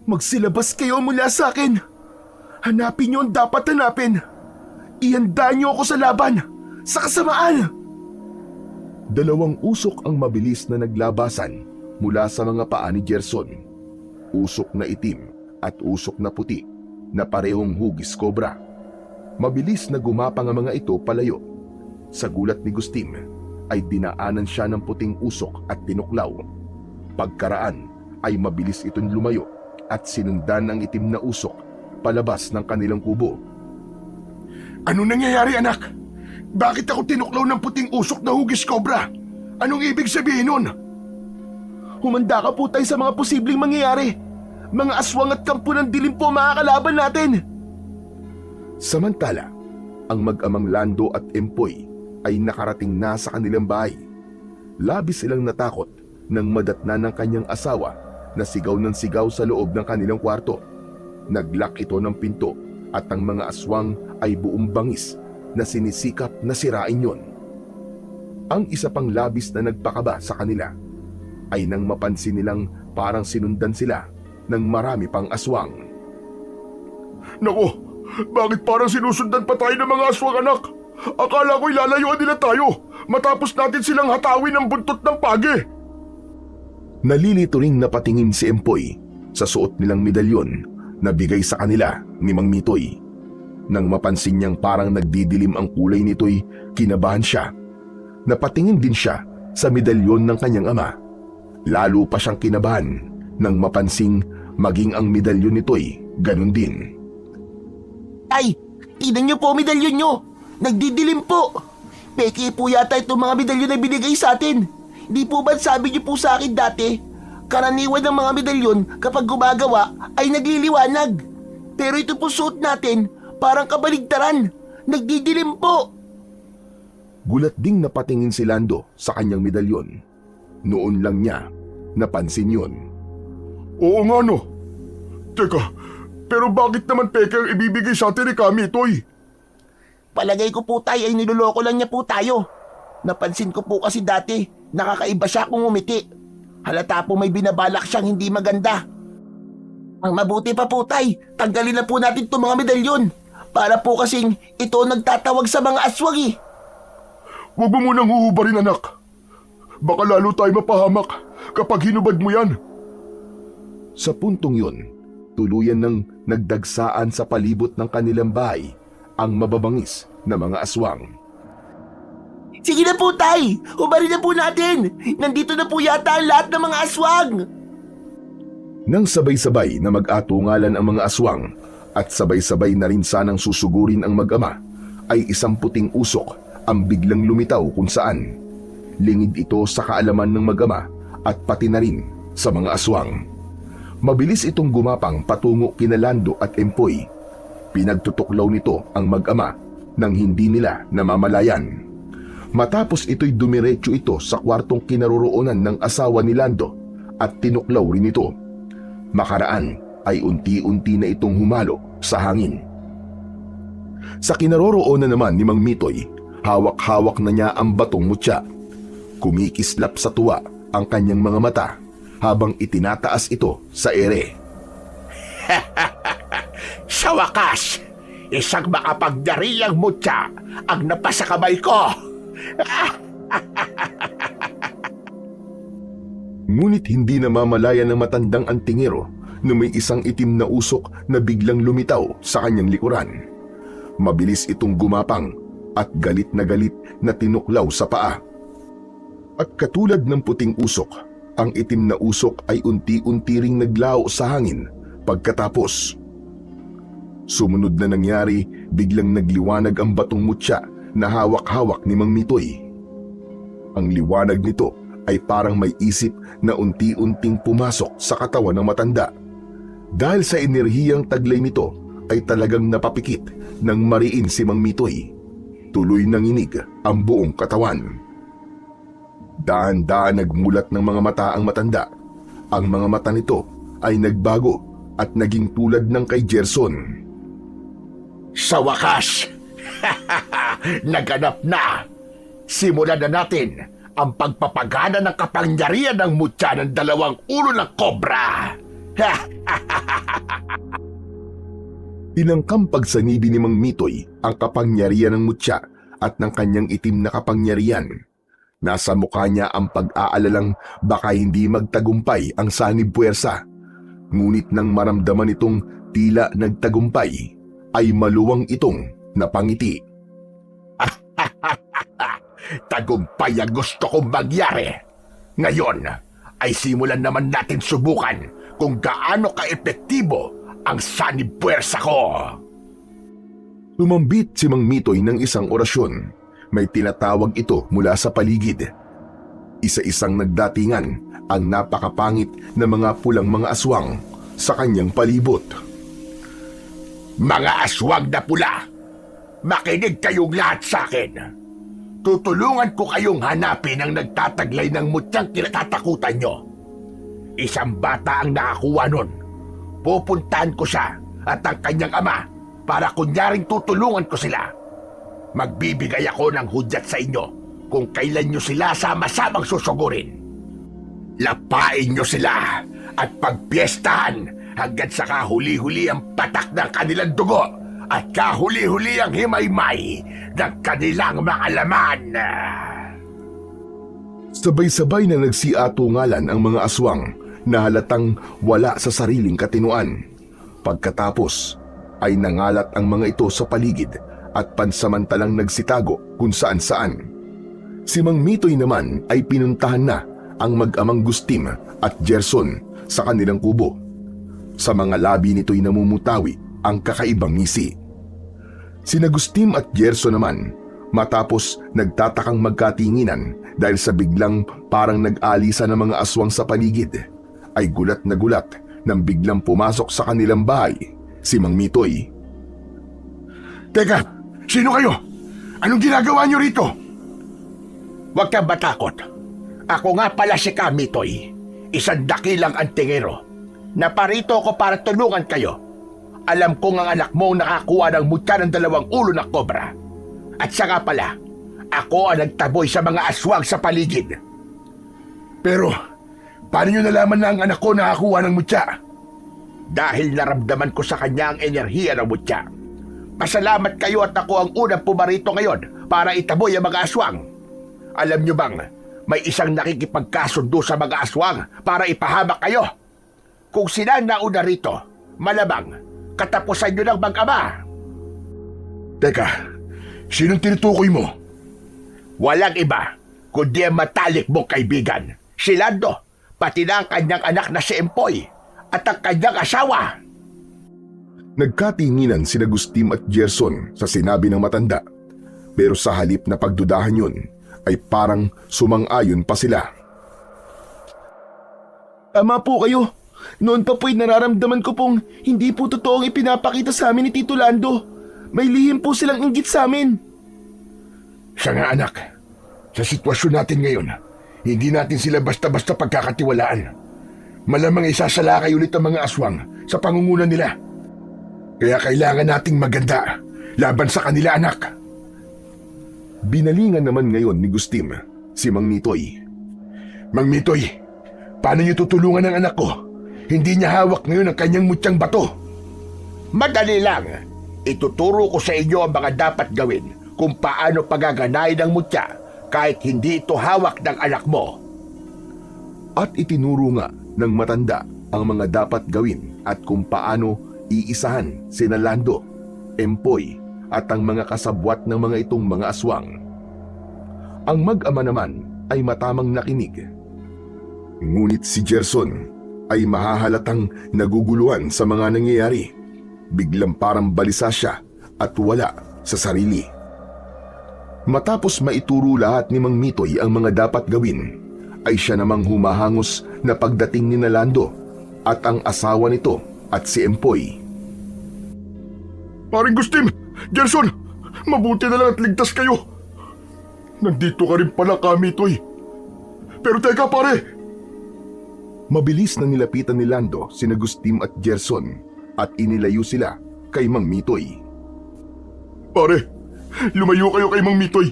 Magsilabas kayo mula sa akin. Hanapin niyo ang dapat hanapin. Ihanda niyo ako sa laban, sa kasamaan. Dalawang usok ang mabilis na naglabasan mula sa mga paa ni Gerson. Usok na itim at usok na puti na parehong hugis kobra. Mabilis na gumapang ang mga ito palayo. Sa gulat ni Gustim ay dinaanan siya ng puting usok at tinuklaw. Pagkaraan ay mabilis itong lumayo at sinundan ng itim na usok palabas ng kanilang kubo. Ano nangyayari anak? Bakit ako tinuklaw ng puting usok na hugis kobra? Anong ibig sabihin nun? Humanda ka po, Tay, sa mga posibleng mangyayari. Mga aswang at kampo ng dilim po makakalaban natin. Samantala, ang mag-amang Lando at Empoy ay nakarating na sa kanilang bahay. Labis silang natakot nang madatna ng kanyang asawa na sigaw ng sigaw sa loob ng kanilang kwarto. Naglock ito ng pinto at ang mga aswang ay buong bangis na sinisikap na sirain yon. Ang isa pang labis na nagpakaba sa kanila ay nang mapansin nilang parang sinundan sila ng marami pang aswang. Naku! Bakit parang sinusundan pa tayo ng mga aswang, anak? Akala ko ilalayuan nila tayo matapos natin silang hatawin ng buntot ng pagi. Nalilito ring napatingin si Empoy sa suot nilang medalyon na bigay sa kanila ni Mang Mitoy. Nang mapansin niyang parang nagdidilim ang kulay nito'y kinabahan siya. Napatingin din siya sa medalyon ng kanyang ama. Lalo pa siyang kinabahan nang mapansing maging ang medalyon nito'y ganun din. Tay, tingnan niyo po ang medalyon niyo. Nagdidilim po. Peke po yata itong mga medalyon na binigay sa atin. Di po ba sabi niyo po sa akin dati, karaniwan ng mga medalyon kapag gumagawa ay nagliliwanag. Pero ito po suot natin, parang kabaligtaran. Nagdidilim po. Gulat ding napatingin si Lando sa kanyang medalyon. Noon lang niya napansin yun. Oo nga no. Teka, pero bakit naman peke ang ibibigay sa atin ni Kami, Toy? Palagay ko po tay ay niloloko lang niya po tayo. Napansin ko po kasi dati, nakakaiba siya kung umiti. Halata po may binabalak siyang hindi maganda. Ang mabuti pa po tay, tanggalin na po natin itong mga medalyon. Para po kasing ito nagtatawag sa mga aswang eh. Huwag mo munang huhubarin, anak. Baka lalo tayo mapahamak kapag hinubad mo yan. Sa puntong yun, tuluyan nang nagdagsaan sa palibot ng kanilang bahay ang mababangis na mga aswang. Sige na po tay, hubarin na po natin. Nandito na po yata ang lahat ng mga aswang. Nang sabay-sabay na mag-atungalan ang mga aswang at sabay-sabay na rin sanang susugurin ang mag-ama, ay isang puting usok ang biglang lumitaw kung saan. Lingid ito sa kaalaman ng mag-ama at pati na rin sa mga aswang. Mabilis itong gumapang patungo kina Lando at Empoy. Pinagtutuklaw nito ang mag-ama nang hindi nila namamalayan. Matapos ito'y dumiretso ito sa kwartong kinaroroonan ng asawa ni Lando at tinuklaw rin ito. Makaraan ay unti-unti na itong humalo sa hangin. Sa kinaroroonan naman ni Mang Mitoy, hawak-hawak na niya ang batong mutya. Kumikislap sa tuwa ang kanyang mga mata habang itinataas ito sa ere. Sa wakas, isang makapagyarihang mutya ang napasa kamay ko. Ngunit hindi namamalayan ng matandang antingero na may isang itim na usok na biglang lumitaw sa kanyang likuran. Mabilis itong gumapang at galit na tinuklaw sa paa. At katulad ng puting usok, ang itim na usok ay unti-unti ring naglao sa hangin pagkatapos. Sumunod na nangyari, biglang nagliwanag ang batong mutya na hawak-hawak ni Mang Mitoy. Ang liwanag nito ay parang may isip na unti-unting pumasok sa katawan ng matanda. Dahil sa enerhiyang taglay nito ay talagang napapikit ng mariin si Mang Mitoy. Tuloy nanginig ang buong katawan. Dahan-dahan nagmulat ng mga mata ang matanda. Ang mga mata nito ay nagbago at naging tulad ng kay Gerson. Sa wakas, naganap na. Simulan na natin ang pagpapagana ng kapangyarihan ng mutya ng dalawang ulo ng kobra. Tinangkang pagsanibi ni Mang Mitoy ang kapangyarihan ng mutya at ng kanyang itim na kapangyarihan. Nasa mukha niya ang pag-aalalang baka hindi magtagumpay ang sanib puwersa. Ngunit nang maramdaman itong tila nagtagumpay, ay maluwang itong napangiti. Tagumpay ang gusto kong mangyari. Ngayon ay simulan naman natin subukan kung gaano ka-epektibo ang sanib puwersa ko. Lumambit si Mang Mitoy ng isang orasyon. May tinatawag ito mula sa paligid. Isa-isang nagdatingan ang napakapangit na mga pulang mga aswang sa kanyang palibot. Mga aswang na pula, makinig kayong lahat sa akin. Tutulungan ko kayong hanapin ang nagtataglay ng mutyang kinatatakutan nyo. Isang bata ang nakakuha nun. Pupuntahan ko siya at ang kanyang ama para kunyaring tutulungan ko sila. Magbibigay ako ng hudyat sa inyo kung kailan nyo sila sama-samang susugurin. Lapain nyo sila at pagpiestahan hanggang sa kahuli-huli ang patak ng kanilang dugo at kahuli-huli ang himaymay ng kanilang mga laman. Sabay-sabay na nagsiatungalan ang mga aswang na halatang wala sa sariling katinuan. Pagkatapos ay nangalat ang mga ito sa paligid at pansamantalang nagsitago kung saan-saan. Si Mang Mitoy naman ay pinuntahan na ang mag-amang Gustim at Gerson sa kanilang kubo. Sa mga labi nito'y namumutawi ang kakaibang ngisi. Sina Gustim at Gerson naman, matapos nagtatakang magkatinginan dahil sa biglang parang nag-alisa ng mga aswang sa paligid, ay gulat na gulat nang biglang pumasok sa kanilang bahay si Mang Mitoy. Teka, sino kayo? Anong ginagawa niyo rito? Huwag kang matakot. Ako nga pala si Kamitoy, isang dakilang antingero. Naparito ko para tulungan kayo. Alam kong ang anak mo nakakuha ng mutya ng 2 ulo na kobra. At saka pala, ako ang nagtaboy sa mga aswang sa paligid. Pero, paano nyo nalaman na ang anak ko nakakuha ng mutya? Dahil naramdaman ko sa kanya ang enerhiya ng mutya. Pasalamat kayo at ako ang unang pumarito ngayon para itaboy ang mga aswang. Alam nyo bang, may isang nakikipagkasundo sa mga aswang para ipahamak kayo? Kung sila nauna rito, malamang katapusan nyo ng mag-ama. Teka, sinong tinutukoy mo? Walang iba, kundi ang matalik mong kaibigan, si Lando, pati na ang kanyang anak na si Empoy, at ang kanyang asawa. Nagkatinginan sina Gustim at Gerson sa sinabi ng matanda, pero sa halip na pagdudahan yun, ay parang sumang-ayon pa sila. Tama po kayo. Noon pa po'y nararamdaman ko pong hindi po totoong ipinapakita sa amin ni Tito Lando. May lihim po silang inggit sa amin. Siya nga anak, sa sitwasyon natin ngayon, hindi natin sila basta-basta pagkakatiwalaan. Malamang isasalakay ulit ang mga aswang sa pangungunan nila. Kaya kailangan nating maganda laban sa kanila, anak. Binalingan naman ngayon ni Gustim si Mang Mitoy. Mang Mitoy, paano niyo tutulungan ang anak ko? Hindi niya hawak ngayon ang kanyang mutyang bato. Madali lang. Ituturo ko sa inyo ang mga dapat gawin kung paano pagaganahin ang mutya kahit hindi ito hawak ng anak mo. At itinuro nga ng matanda ang mga dapat gawin at kung paano iisahan sina Lando, Empoy at ang mga kasabwat ng mga itong mga aswang. Ang mag-ama naman ay matamang nakinig. Ngunit si Gerson ay mahahalatang naguguluhan sa mga nangyayari. Biglang parang balisa siya at wala sa sarili. Matapos maituro lahat ni Mang Mitoy ang mga dapat gawin, ay siya namang humahangos na pagdating ni Nalando at ang asawa nito at si Empoy. Paring Gustim, Gerson, mabuti na lang at ligtas kayo. Nandito ka rin pala, Kamitoy. Pero teka pare, mabilis na nilapitan ni Lando sina Gustim at Gerson at inilayo sila kay Mang Mitoy. Pare, lumayo kayo kay Mang Mitoy.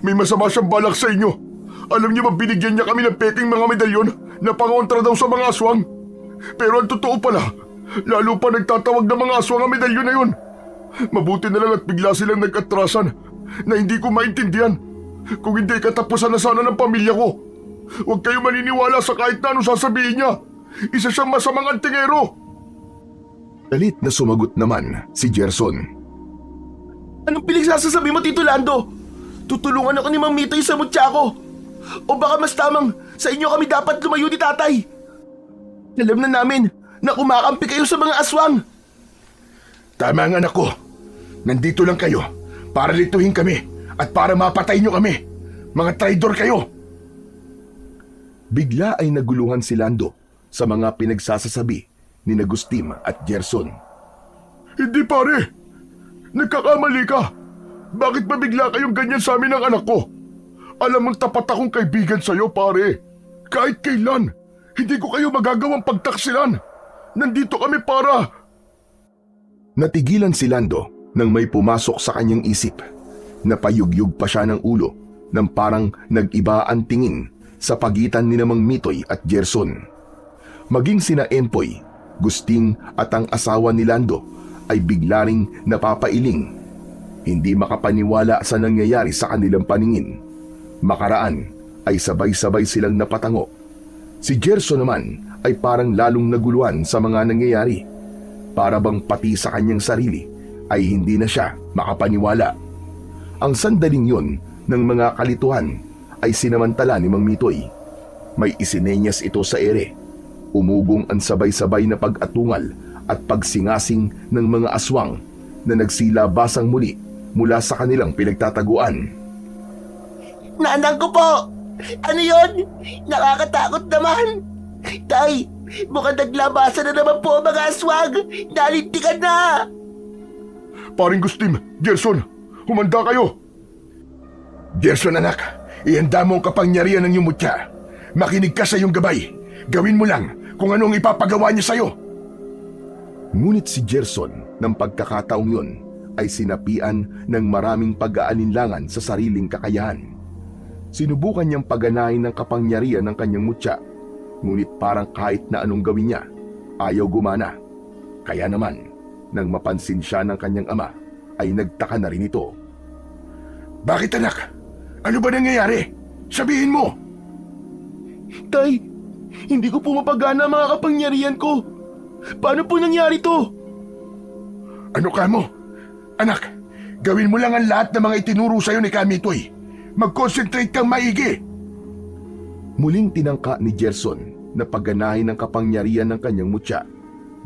May masama siyang balak sa inyo. Alam niyo ba binigyan niya kami ng peking mga medalyon na pangontra daw sa mga aswang? Pero ang totoo pala, lalo pa nagtatawag ng mga aswang ang medalyon na yun. Mabuti na lang at bigla silang nag-atrasan na hindi ko maintindihan. Kung hindi katapusan na sana ng pamilya ko. Huwag kayo maniniwala sa kahit na ano sasabihin niya. Isa siyang masamang antingero. Galit na sumagot naman si Gerson. Anong pinagsasasabi mo, Tito Lando? Tutulungan ako ni Mang Mitoy sa mutya ko. O baka mas tamang sa inyo kami dapat lumayo ni tatay. Alam na namin na kumakampi kayo sa mga aswang. Tama ang anak ko. Nandito lang kayo para lituhin kami at para mapatay niyo kami. Mga traidor kayo. Bigla ay naguluhan si Lando sa mga pinagsasasabi ni Gustim at Gerson. Hindi pare. Nagkakamali ka. Bakit ba bigla kayong ganyan sa amin ng anak ko? Alam mong tapat akong kaibigan sa'yo, pare. Kahit kailan, hindi ko kayo magagawang pagtaksilan. Nandito kami para... Natigilan si Lando nang may pumasok sa kanyang isip. Napayugyug pa siya ng ulo nang parang nag-iba ang tingin sa pagitan ni Mang Mitoy at Gerson. Maging sina Empoy, Gusting at ang asawa ni Lando ay bigla ring napapailing. Hindi makapaniwala sa nangyayari sa kanilang paningin. Makaraan ay sabay-sabay silang napatango. Si Gerson naman ay parang lalong naguluhan sa mga nangyayari. Para bang pati sa kanyang sarili ay hindi na siya makapaniwala. Ang sandaling yun ng mga kalituhan ay sinamantala ni Mang Mitoy. May isinenyas ito sa ere. Umugong ang sabay-sabay na pag-atungal at pagsingasing ng mga aswang na nagsilabasang muli mula sa kanilang pinagtataguan. Nanang ko po! Ano yon? Nakakatakot naman! Tay, mukhang naglabasan na naman po ang mga aswang! Nalintikan na! Paring Gustim, Gerson, humanda kayo! Gerson anak, ihanda mo ang kapangyarihan ng iyong mutya. Makinig ka sa iyong gabay. Gawin mo lang kung anong ipapagawa niya sa'yo. Ngunit si Gerson ng pagkakataong yun ay sinapian ng maraming pag-aalinlangan sa sariling kakayahan. Sinubukan niyang pagganahin ng kapangyarihan ng kanyang mutya, ngunit parang kahit na anong gawin niya, ayaw gumana. Kaya naman, nang mapansin siya ng kanyang ama, ay nagtaka na rin ito. Bakit anak? Ano ba nangyayari? Sabihin mo! Tay, hindi ko po mapagana ang mga kapangyarihan ko. Paano po nangyari to? Ano ka mo? Anak, gawin mo lang ang lahat ng mga itinuro sa'yo ni Kamitoy. Mag-concentrate kang maigi. Muling tinangka ni Gerson na pagganahin ang kapangyarihan ng kanyang mutya,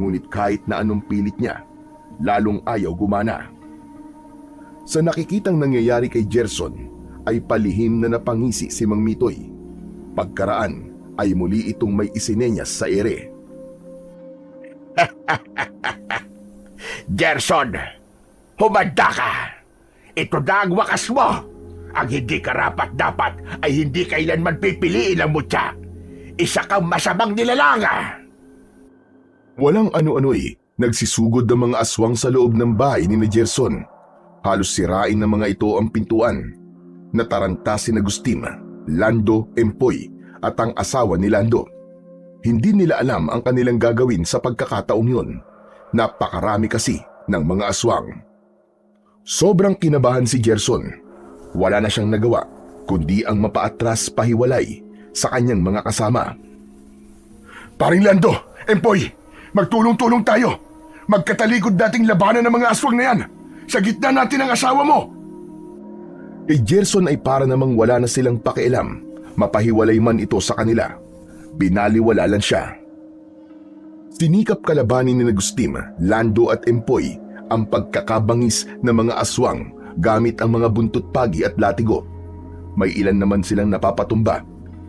ngunit kahit na anong pilit niya, lalong ayaw gumana. Sa nakikitang nangyayari kay Gerson, ay palihim na napangisi si Mang Mitoy. Pagkaraan ay muli itong may isinenyas sa ere. Gerson, humanda ka! Ito na ang wakas mo! Ang hindi karapat-dapat ay hindi kailanman pipiliin ang mutya. Isa kang masamang nilalanga! Walang ano-ano'y nagsusugod ng mga aswang sa loob ng bahay ni Gerson. Halos sirain ng mga ito ang pintuan. Nataranta si Agustin, Lando, Empoy at ang asawa ni Lando. Hindi nila alam ang kanilang gagawin sa pagkakataong yun. Napakarami kasi ng mga aswang. Sobrang kinabahan si Gerson. Wala na siyang nagawa kundi ang mapaatras pahiwalay sa kanyang mga kasama. Paring Lando, Empoy, magtulong-tulong tayo. Magkatalikod nating labanan ng mga aswang na yan. Sa gitna natin ang asawa mo. Kay Gerson ay para namang wala na silang pakialam. Mapahiwalay man ito sa kanila. Binaliwala lang siya. Sinikap kalabanin ni Agustin, Lando at Empoy ang pagkakabangis ng mga aswang gamit ang mga buntot pagi at latigo. May ilan naman silang napapatumba,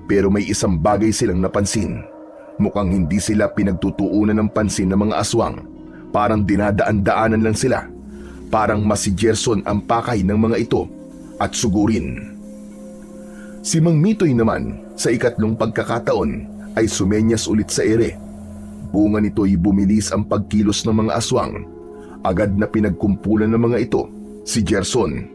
pero may isang bagay silang napansin. Mukhang hindi sila pinagtutuunan ng pansin ng mga aswang. Parang dinadaan-daanan lang sila. Parang mas si Gerson ang pakay ng mga ito at sugurin. Si Mang Mitoy naman sa ikatlong pagkakataon ay sumenyas ulit sa ere. Bunga nito'y bumilis ang pagkilos ng mga aswang. Agad na pinagkumpulan ng mga ito si Gerson.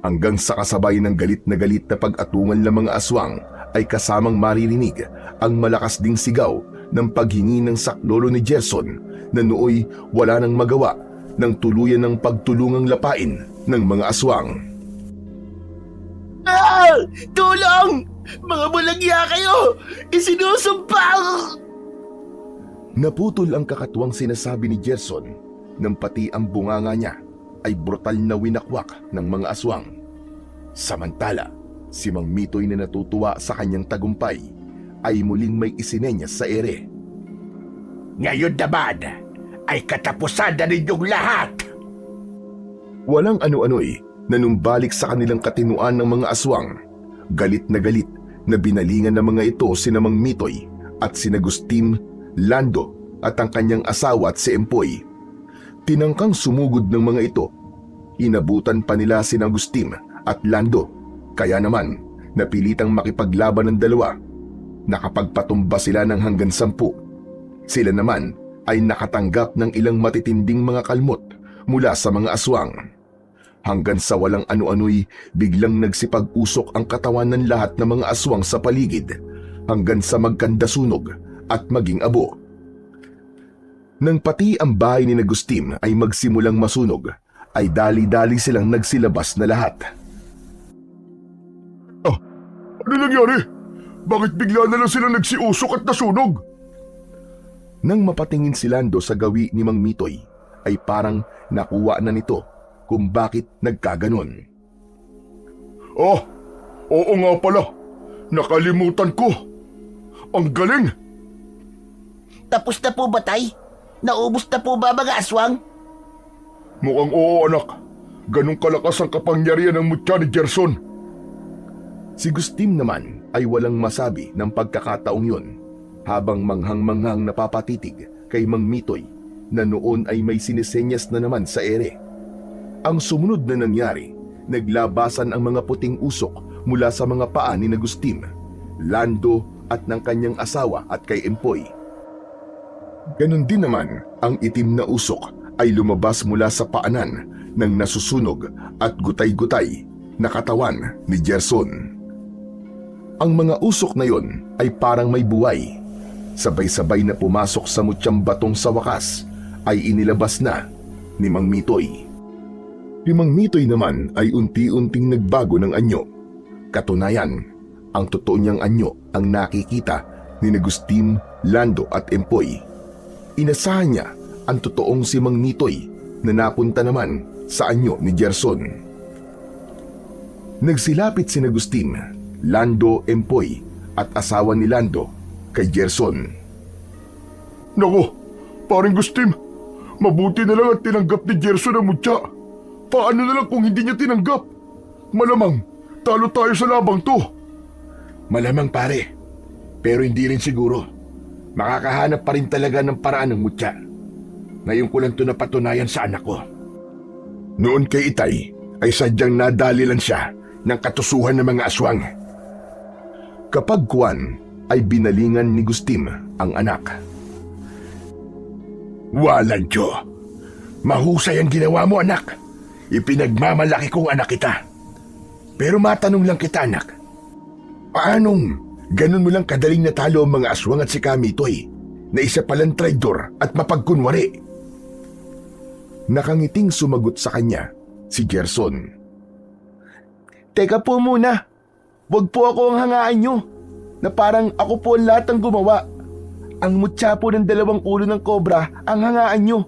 Hanggang sa kasabay ng galit na pag-atungan ng mga aswang ay kasamang maririnig ang malakas ding sigaw ng paghingi ng saklolo ni Gerson na nooy wala nang magawa ng tuluyan ng pagtulungang lapain ng mga aswang. Ah! Tulong! Mga bulagya kayo! Isinusumpang! Naputol ang kakatwang sinasabi ni Gerson nang pati ang bunganga niya ay brutal na winakwak ng mga aswang. Samantala, si Mang Mitoy na natutuwa sa kanyang tagumpay ay muling may isinenyas sa ere. Ngayon naman ay katapusan na ninyong lahat. Walang ano-ano'y nanumbalik sa kanilang katinuan ng mga aswang. Galit na binalingan ng mga ito sina Mang Mitoy at sina Agustin, Lando at ang kanyang asawa at si Empoy. Tinangkang sumugod ng mga ito. Inabutan pa nila sina Agustin at Lando, kaya naman napilitang makipaglaban ng dalawa. Nakapagpatumba sila ng hanggang 10. Sila naman ay nakatanggap ng ilang matitinding mga kalmot mula sa mga aswang. Hanggang sa walang ano-ano'y biglang nagsipag-usok ang katawan ng lahat ng mga aswang sa paligid hanggang sa magkandasunog at maging abo. Nang pati ang bahay ni Agustin ay magsimulang masunog, ay dali-dali silang nagsilabas na lahat. Ano nangyari? Bakit bigla na lang sila nagsiusok at nasunog? Nang mapatingin si Lando sa gawi ni Mang Mitoy, ay parang nakuha na nito kung bakit nagkaganon. Oo nga pala. Nakalimutan ko. Ang galing! Tapos na po ba, Tay? Naubos na po ba mga aswang? Mukhang oo, anak. Ganong kalakas ang kapangyarihan ng mutya ni Gerson. Si Gustim naman ay walang masabi ng pagkakataong yun habang manghang-manghang napapatitig kay Mang Mitoy na noon ay may sinisenyas na naman sa ere. Ang sumunod na nangyari, naglabasan ang mga puting usok mula sa mga paa ni Agustin, Lando at ng kanyang asawa at kay Empoy. Ganon din naman ang itim na usok ay lumabas mula sa paanan ng nasusunog at gutay-gutay na katawan ni Gerson. Ang mga usok na yon ay parang may buhay. Sabay-sabay na pumasok sa mutyang batong sa wakas ay inilabas na ni Mang Mitoy. Si Mang Mitoy naman ay unti-unting nagbago ng anyo. Katunayan, ang totoo niyang anyo ang nakikita ni Agustin, Lando at Empoy. Inasahan niya ang totoong si Mang Mitoy na napunta naman sa anyo ni Gerson. Nagsilapit si Agustin, Lando, Empoy at asawa ni Lando kay Gerson. Naku, paring Gustim, mabuti na lang at tinanggap ni Gerson ang mutya. Paano na lang kung hindi niya tinanggap? Malamang, talo tayo sa labang to. Malamang pare, pero hindi rin siguro. Makakahanap pa rin talaga ng paraan ng mutya. Ngayon ko lang ito napatunayan sa anak ko. Noon kay Itay ay sadyang nadali lang siya ng katusuhan ng mga aswang. Kapag kuwan ay binalingan ni Gustim ang anak. Walang Diyo. Mahusay ang ginawa mo, anak. Ipinagmamalaki kong anak kita. Pero matanong lang kita, anak. Paanong ganun mo lang kadaling natalo ang mga aswang at si Kamitoy na isa palang traidor at mapagkunwari? Nakangiting sumagot sa kanya si Gerson. Teka po muna. Huwag po ako ang hangaan nyo na parang ako po ang lahat ang gumawa. Ang mutya po ng 2 ulo ng kobra ang hangaan nyo.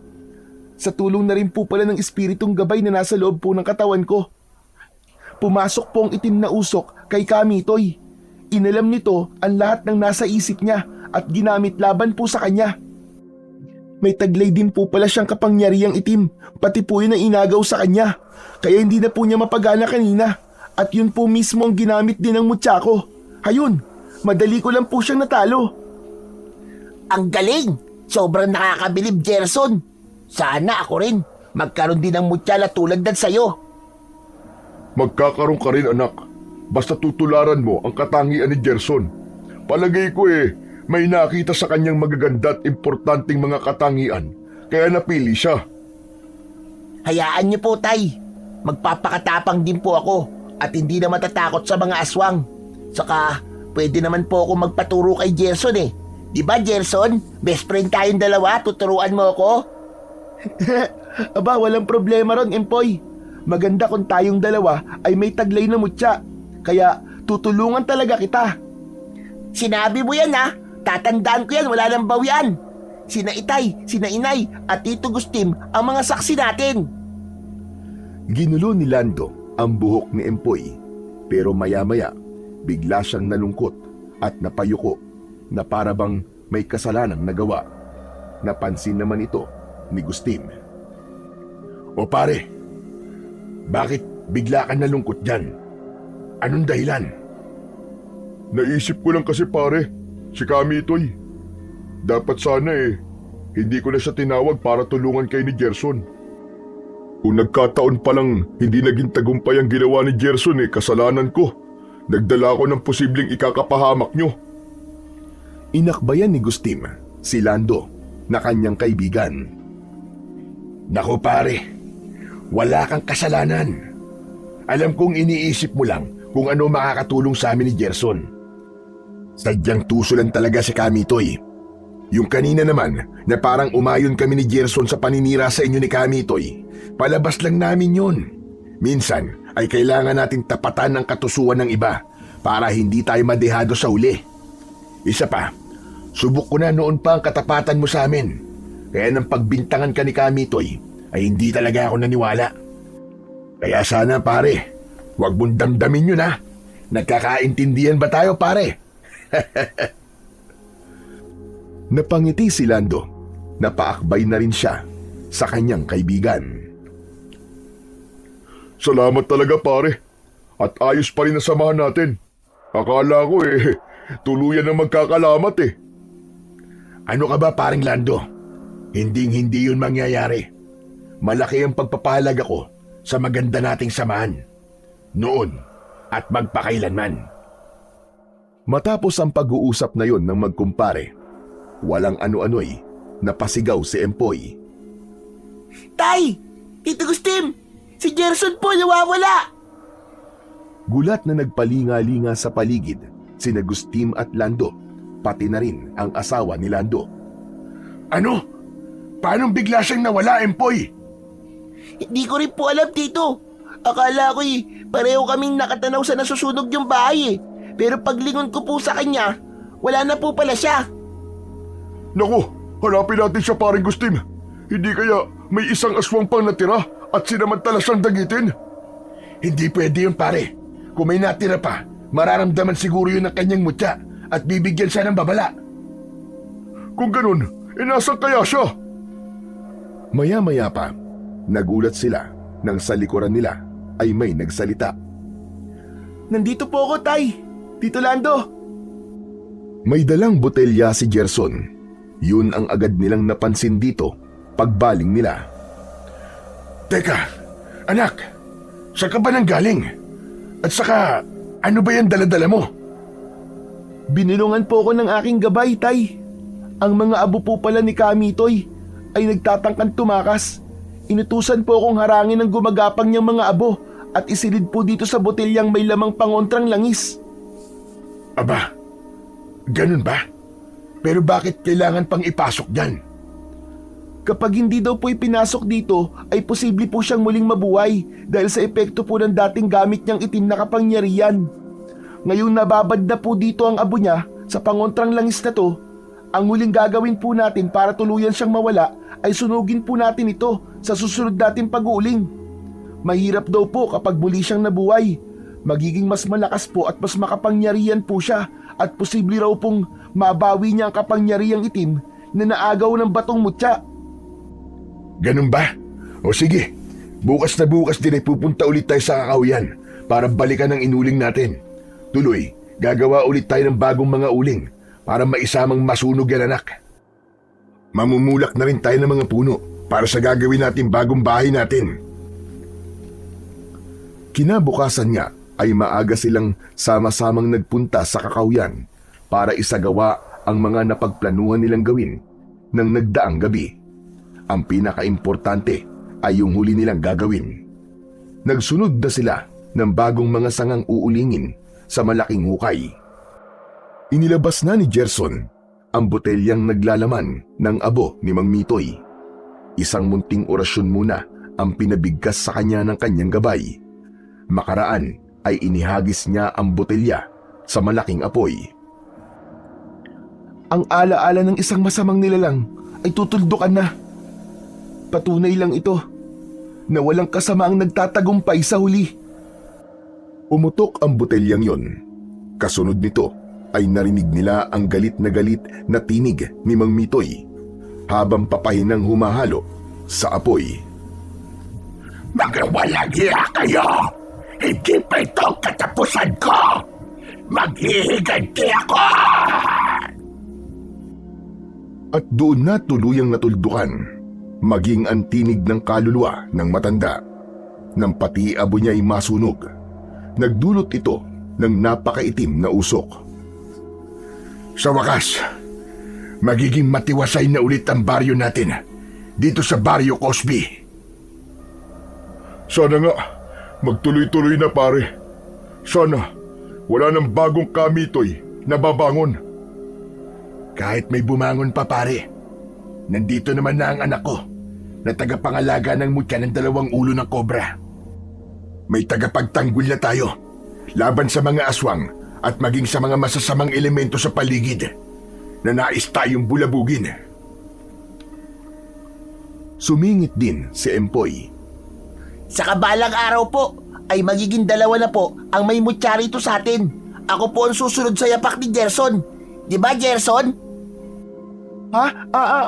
Sa tulong na rin po pala ng espiritong gabay na nasa loob po ng katawan ko. Pumasok po ang itim na usok kay Kamitoy. Inalam nito ang lahat ng nasa isip niya at ginamit laban po sa kanya. May taglay din po pala siyang kapangyarihang itim, pati po yun ang inagaw sa kanya. Kaya hindi na po niya mapagana kanina. At yun po mismo ang ginamit din ng mutya ko. Ayun, madali ko lang po siyang natalo. Ang galing! Sobrang nakakabilib, Gerson. Sana ako rin magkaroon din ng mutya na tulad dan sa'yo. Magkakaroon ka rin, anak. Basta tutularan mo ang katangian ni Gerson. Palagay ko may nakita sa kanyang magaganda at importanteng mga katangian. Kaya napili siya. Hayaan niyo po, Tay. Magpapakatapang din po ako at hindi na matatakot sa mga aswang. Saka, pwede naman po ako magpaturo kay Gerson eh. Diba, Gerson? Best friend tayong dalawa, tuturuan mo ako? Aba, walang problema ron, Empoy. Maganda kung tayong dalawa ay may taglay na mutya. Kaya, tutulungan talaga kita. Sinabi mo yan ha. Tatandaan ko yan, wala nang bawian. Sina Itay, sina Inay, at Tito Gustim ang mga saksi natin. Ginulo ni Lando ang buhok ni Empoy, pero maya-maya bigla siyang nalungkot at napayuko na para bang may kasalanang nagawa. Napansin naman ito ni Gustim. O pare, bakit bigla ka nalungkot dyan? Anong dahilan? Naisip ko lang kasi pare, si Kamitoy. Dapat sana hindi ko na siya tinawag para tulungan kay ni Gerson. Kung nagkataon palang hindi naging tagumpay ang ginawa ni Gerson kasalanan ko. Nagdala ko ng posibleng ikakapahamak nyo. Inakbayan ni Gustim si Lando na kanyang kaibigan. Naku pare, wala kang kasalanan. Alam kong iniisip mo lang kung ano makakatulong sa amin ni Gerson. Sadyang tuso lang talaga si Kamitoy. Yung kanina naman na parang umayon kami ni Gerson sa paninira sa inyo ni Kamitoy, palabas lang namin yun. Minsan ay kailangan natin tapatan ng katusuan ng iba para hindi tayo madehado sa huli. Isa pa, subok ko na noon pa ang katapatan mo sa amin. Kaya nang pagbintangan ka ni Kamitoy ay hindi talaga ako naniwala. Kaya sana pare, huwag mong damdamin yun ha. Nagkakaintindihan ba tayo pare? Napangiti si Lando. Napaakbay na rin siya sa kanyang kaibigan. Salamat talaga pare. At ayos pa rin ang samahan natin. Akala ko tuluyan na magkakalamat eh. Ano ka ba paring Lando? Hindi yun mangyayari. Malaki ang pagpapahalaga ko sa maganda nating samahan. Noon at magpakailanman. Matapos ang pag-uusap na yon ng magkumpare, walang ano-ano'y napasigaw si Empoy. Tay! Tito Gustim! Si Gerson po nawawala! Gulat na nagpalinga-linga sa paligid sina Gustim at Lando, pati na rin ang asawa ni Lando. Ano? Paano bigla siyang nawala, Empoy? Hindi ko rin po alam, Tito. Akala ko pareho kaming nakatanaw sa nasusunog yung bahay eh. Pero paglingon ko po sa kanya, wala na po pala siya. Naku, hanapin natin siya paring Gustim. Hindi kaya may isang aswang pang natira at sinamantala siyang dagitin? Hindi pwede yun pare. Kung may natira pa, mararamdaman siguro yun ng kanyang mutya at bibigyan siya ng babala. Kung ganun, nasan kaya siya? Maya-maya pa, nagulat sila nang sa likuran nila ay may nagsalita. Nandito po ako, Tay. Tito Lando. May dalang botelya si Gerson. Yun ang agad nilang napansin dito pagbaling nila. Teka, anak, saan ka ba nang galing? At saka, ano ba yan dala-dala mo? Binilungan po ako ng aking gabay, Tay. Ang mga abo po pala ni Kamitoy ay nagtatangkang tumakas. Inutusan po akong harangin ng gumagapang niyang mga abo at isilid po dito sa botelyang may lamang pangontrang langis. Aba, ganun ba? Pero bakit kailangan pang ipasok dyan? Kapag hindi daw po ipinasok dito, ay posible po siyang muling mabuhay dahil sa epekto po ng dating gamit niyang itim na kapangyarihan. Ngayong nababad na po dito ang abo niya sa pangontrang langis na to, ang huling gagawin po natin para tuluyan siyang mawala ay sunugin po natin ito sa susunod nating pag-uuling. Mahirap daw po kapag muli siyang nabuhay. Magiging mas malakas po at mas makapangyarihan po siya at posible raw pong mabawi niya ang kapangyarihang itim na naagaw ng batong mutya. Ganun ba? O sige, bukas na bukas din ay pupunta ulit tayo sa Kakahuyan para balikan ang inuling natin. Tuloy, gagawa ulit tayo ng bagong mga uling para maisamang masunog yan anak. Mamumulak na rin tayo ng mga puno para sa gagawin natin bagong bahay natin. Kinabukasan nga ay maaga silang sama-samang nagpunta sa Kakahuyan para isagawa ang mga napagplanuhan nilang gawin ng nagdaang gabi. Ang pinakaimportante ay yung huli nilang gagawin. Nagsunod na sila ng bagong mga sangang uulingin sa malaking hukay. Inilabas na ni Gerson ang botelyang naglalaman ng abo ni Mang Mitoy. Isang munting orasyon muna ang pinabigkas sa kanya ng kanyang gabay. Makaraan ay inihagis niya ang botelya sa malaking apoy. Ang alaala ng isang masamang nilalang ay tutuldukan na. Patunay lang ito na walang kasamaang nagtatagumpay sa huli. Umutok ang botelyang yon. Kasunod nito ay narinig nila ang galit na tinig ni Mang Mitoy habang papahinang humahalo sa apoy. Magwalagya kayo! Hindi pa ito katapusan ko! Maghihiganti ako! At doon na tuluyang natuldukan, maging ang tinig ng kaluluwa ng matanda. Nang pati abo niya ay masunog, nagdulot ito ng napakaitim na usok. Sa wakas, magiging matiwasay na ulit ang baryo natin dito sa Baryo Cosby. Sana nga, magtuloy-tuloy na pare. Sana, wala nang bagong Kamitoy na babangon. Kahit may bumangon pa pare, nandito naman na ang anak ko na tagapangalaga ng mutya ng 2 ulo ng kobra. May tagapagtanggol na tayo laban sa mga aswang at maging sa mga masasamang elemento sa paligid na nais tayong bulabugin. Sumingit din si Empoy. Sa kabalang araw po, ay magiging 2 na po ang may mutya rito sa atin. Ako po ang susunod sa yapak ni Gerson. Di ba, Gerson?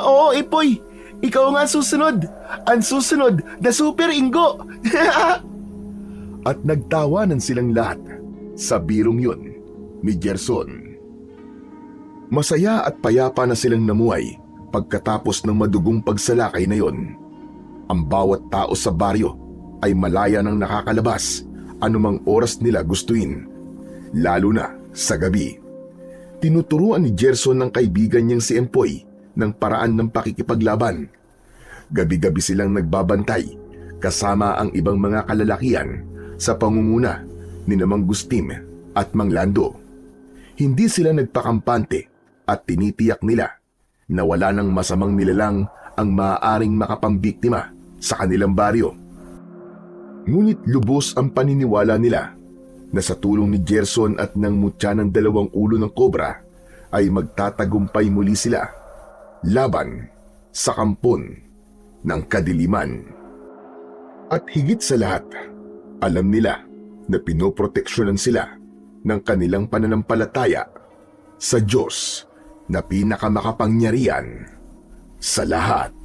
Oo, Empoy. Ikaw nga ang susunod. Ang susunod na Super Ingo. At nagtawanan silang lahat sa birong yun ni Gerson. Masaya at payapa na silang namuhay pagkatapos ng madugong pagsalakay na yon. Ang bawat tao sa baryo ay malaya nang nakakalabas anumang oras nila gustuin, lalo na sa gabi. Tinuturuan ni Gerson ng kaibigan niyang si Empoy ng paraan ng pakikipaglaban. Gabi-gabi silang nagbabantay kasama ang ibang mga kalalakihan sa pangunguna ni Mang Gustim at Mang Lando. Hindi sila nagpakampante at tinitiyak nila na wala ng masamang nilalang ang maaaring makapambiktima sa kanilang baryo. Ngunit lubos ang paniniwala nila na sa tulong ni Gerson at ng mutya ng 2 ulo ng kobra ay magtatagumpay muli sila laban sa kampon ng kadiliman. At higit sa lahat, alam nila na pinoproteksyonan sila ng kanilang pananampalataya sa Diyos na pinakamakapangyarihan sa lahat.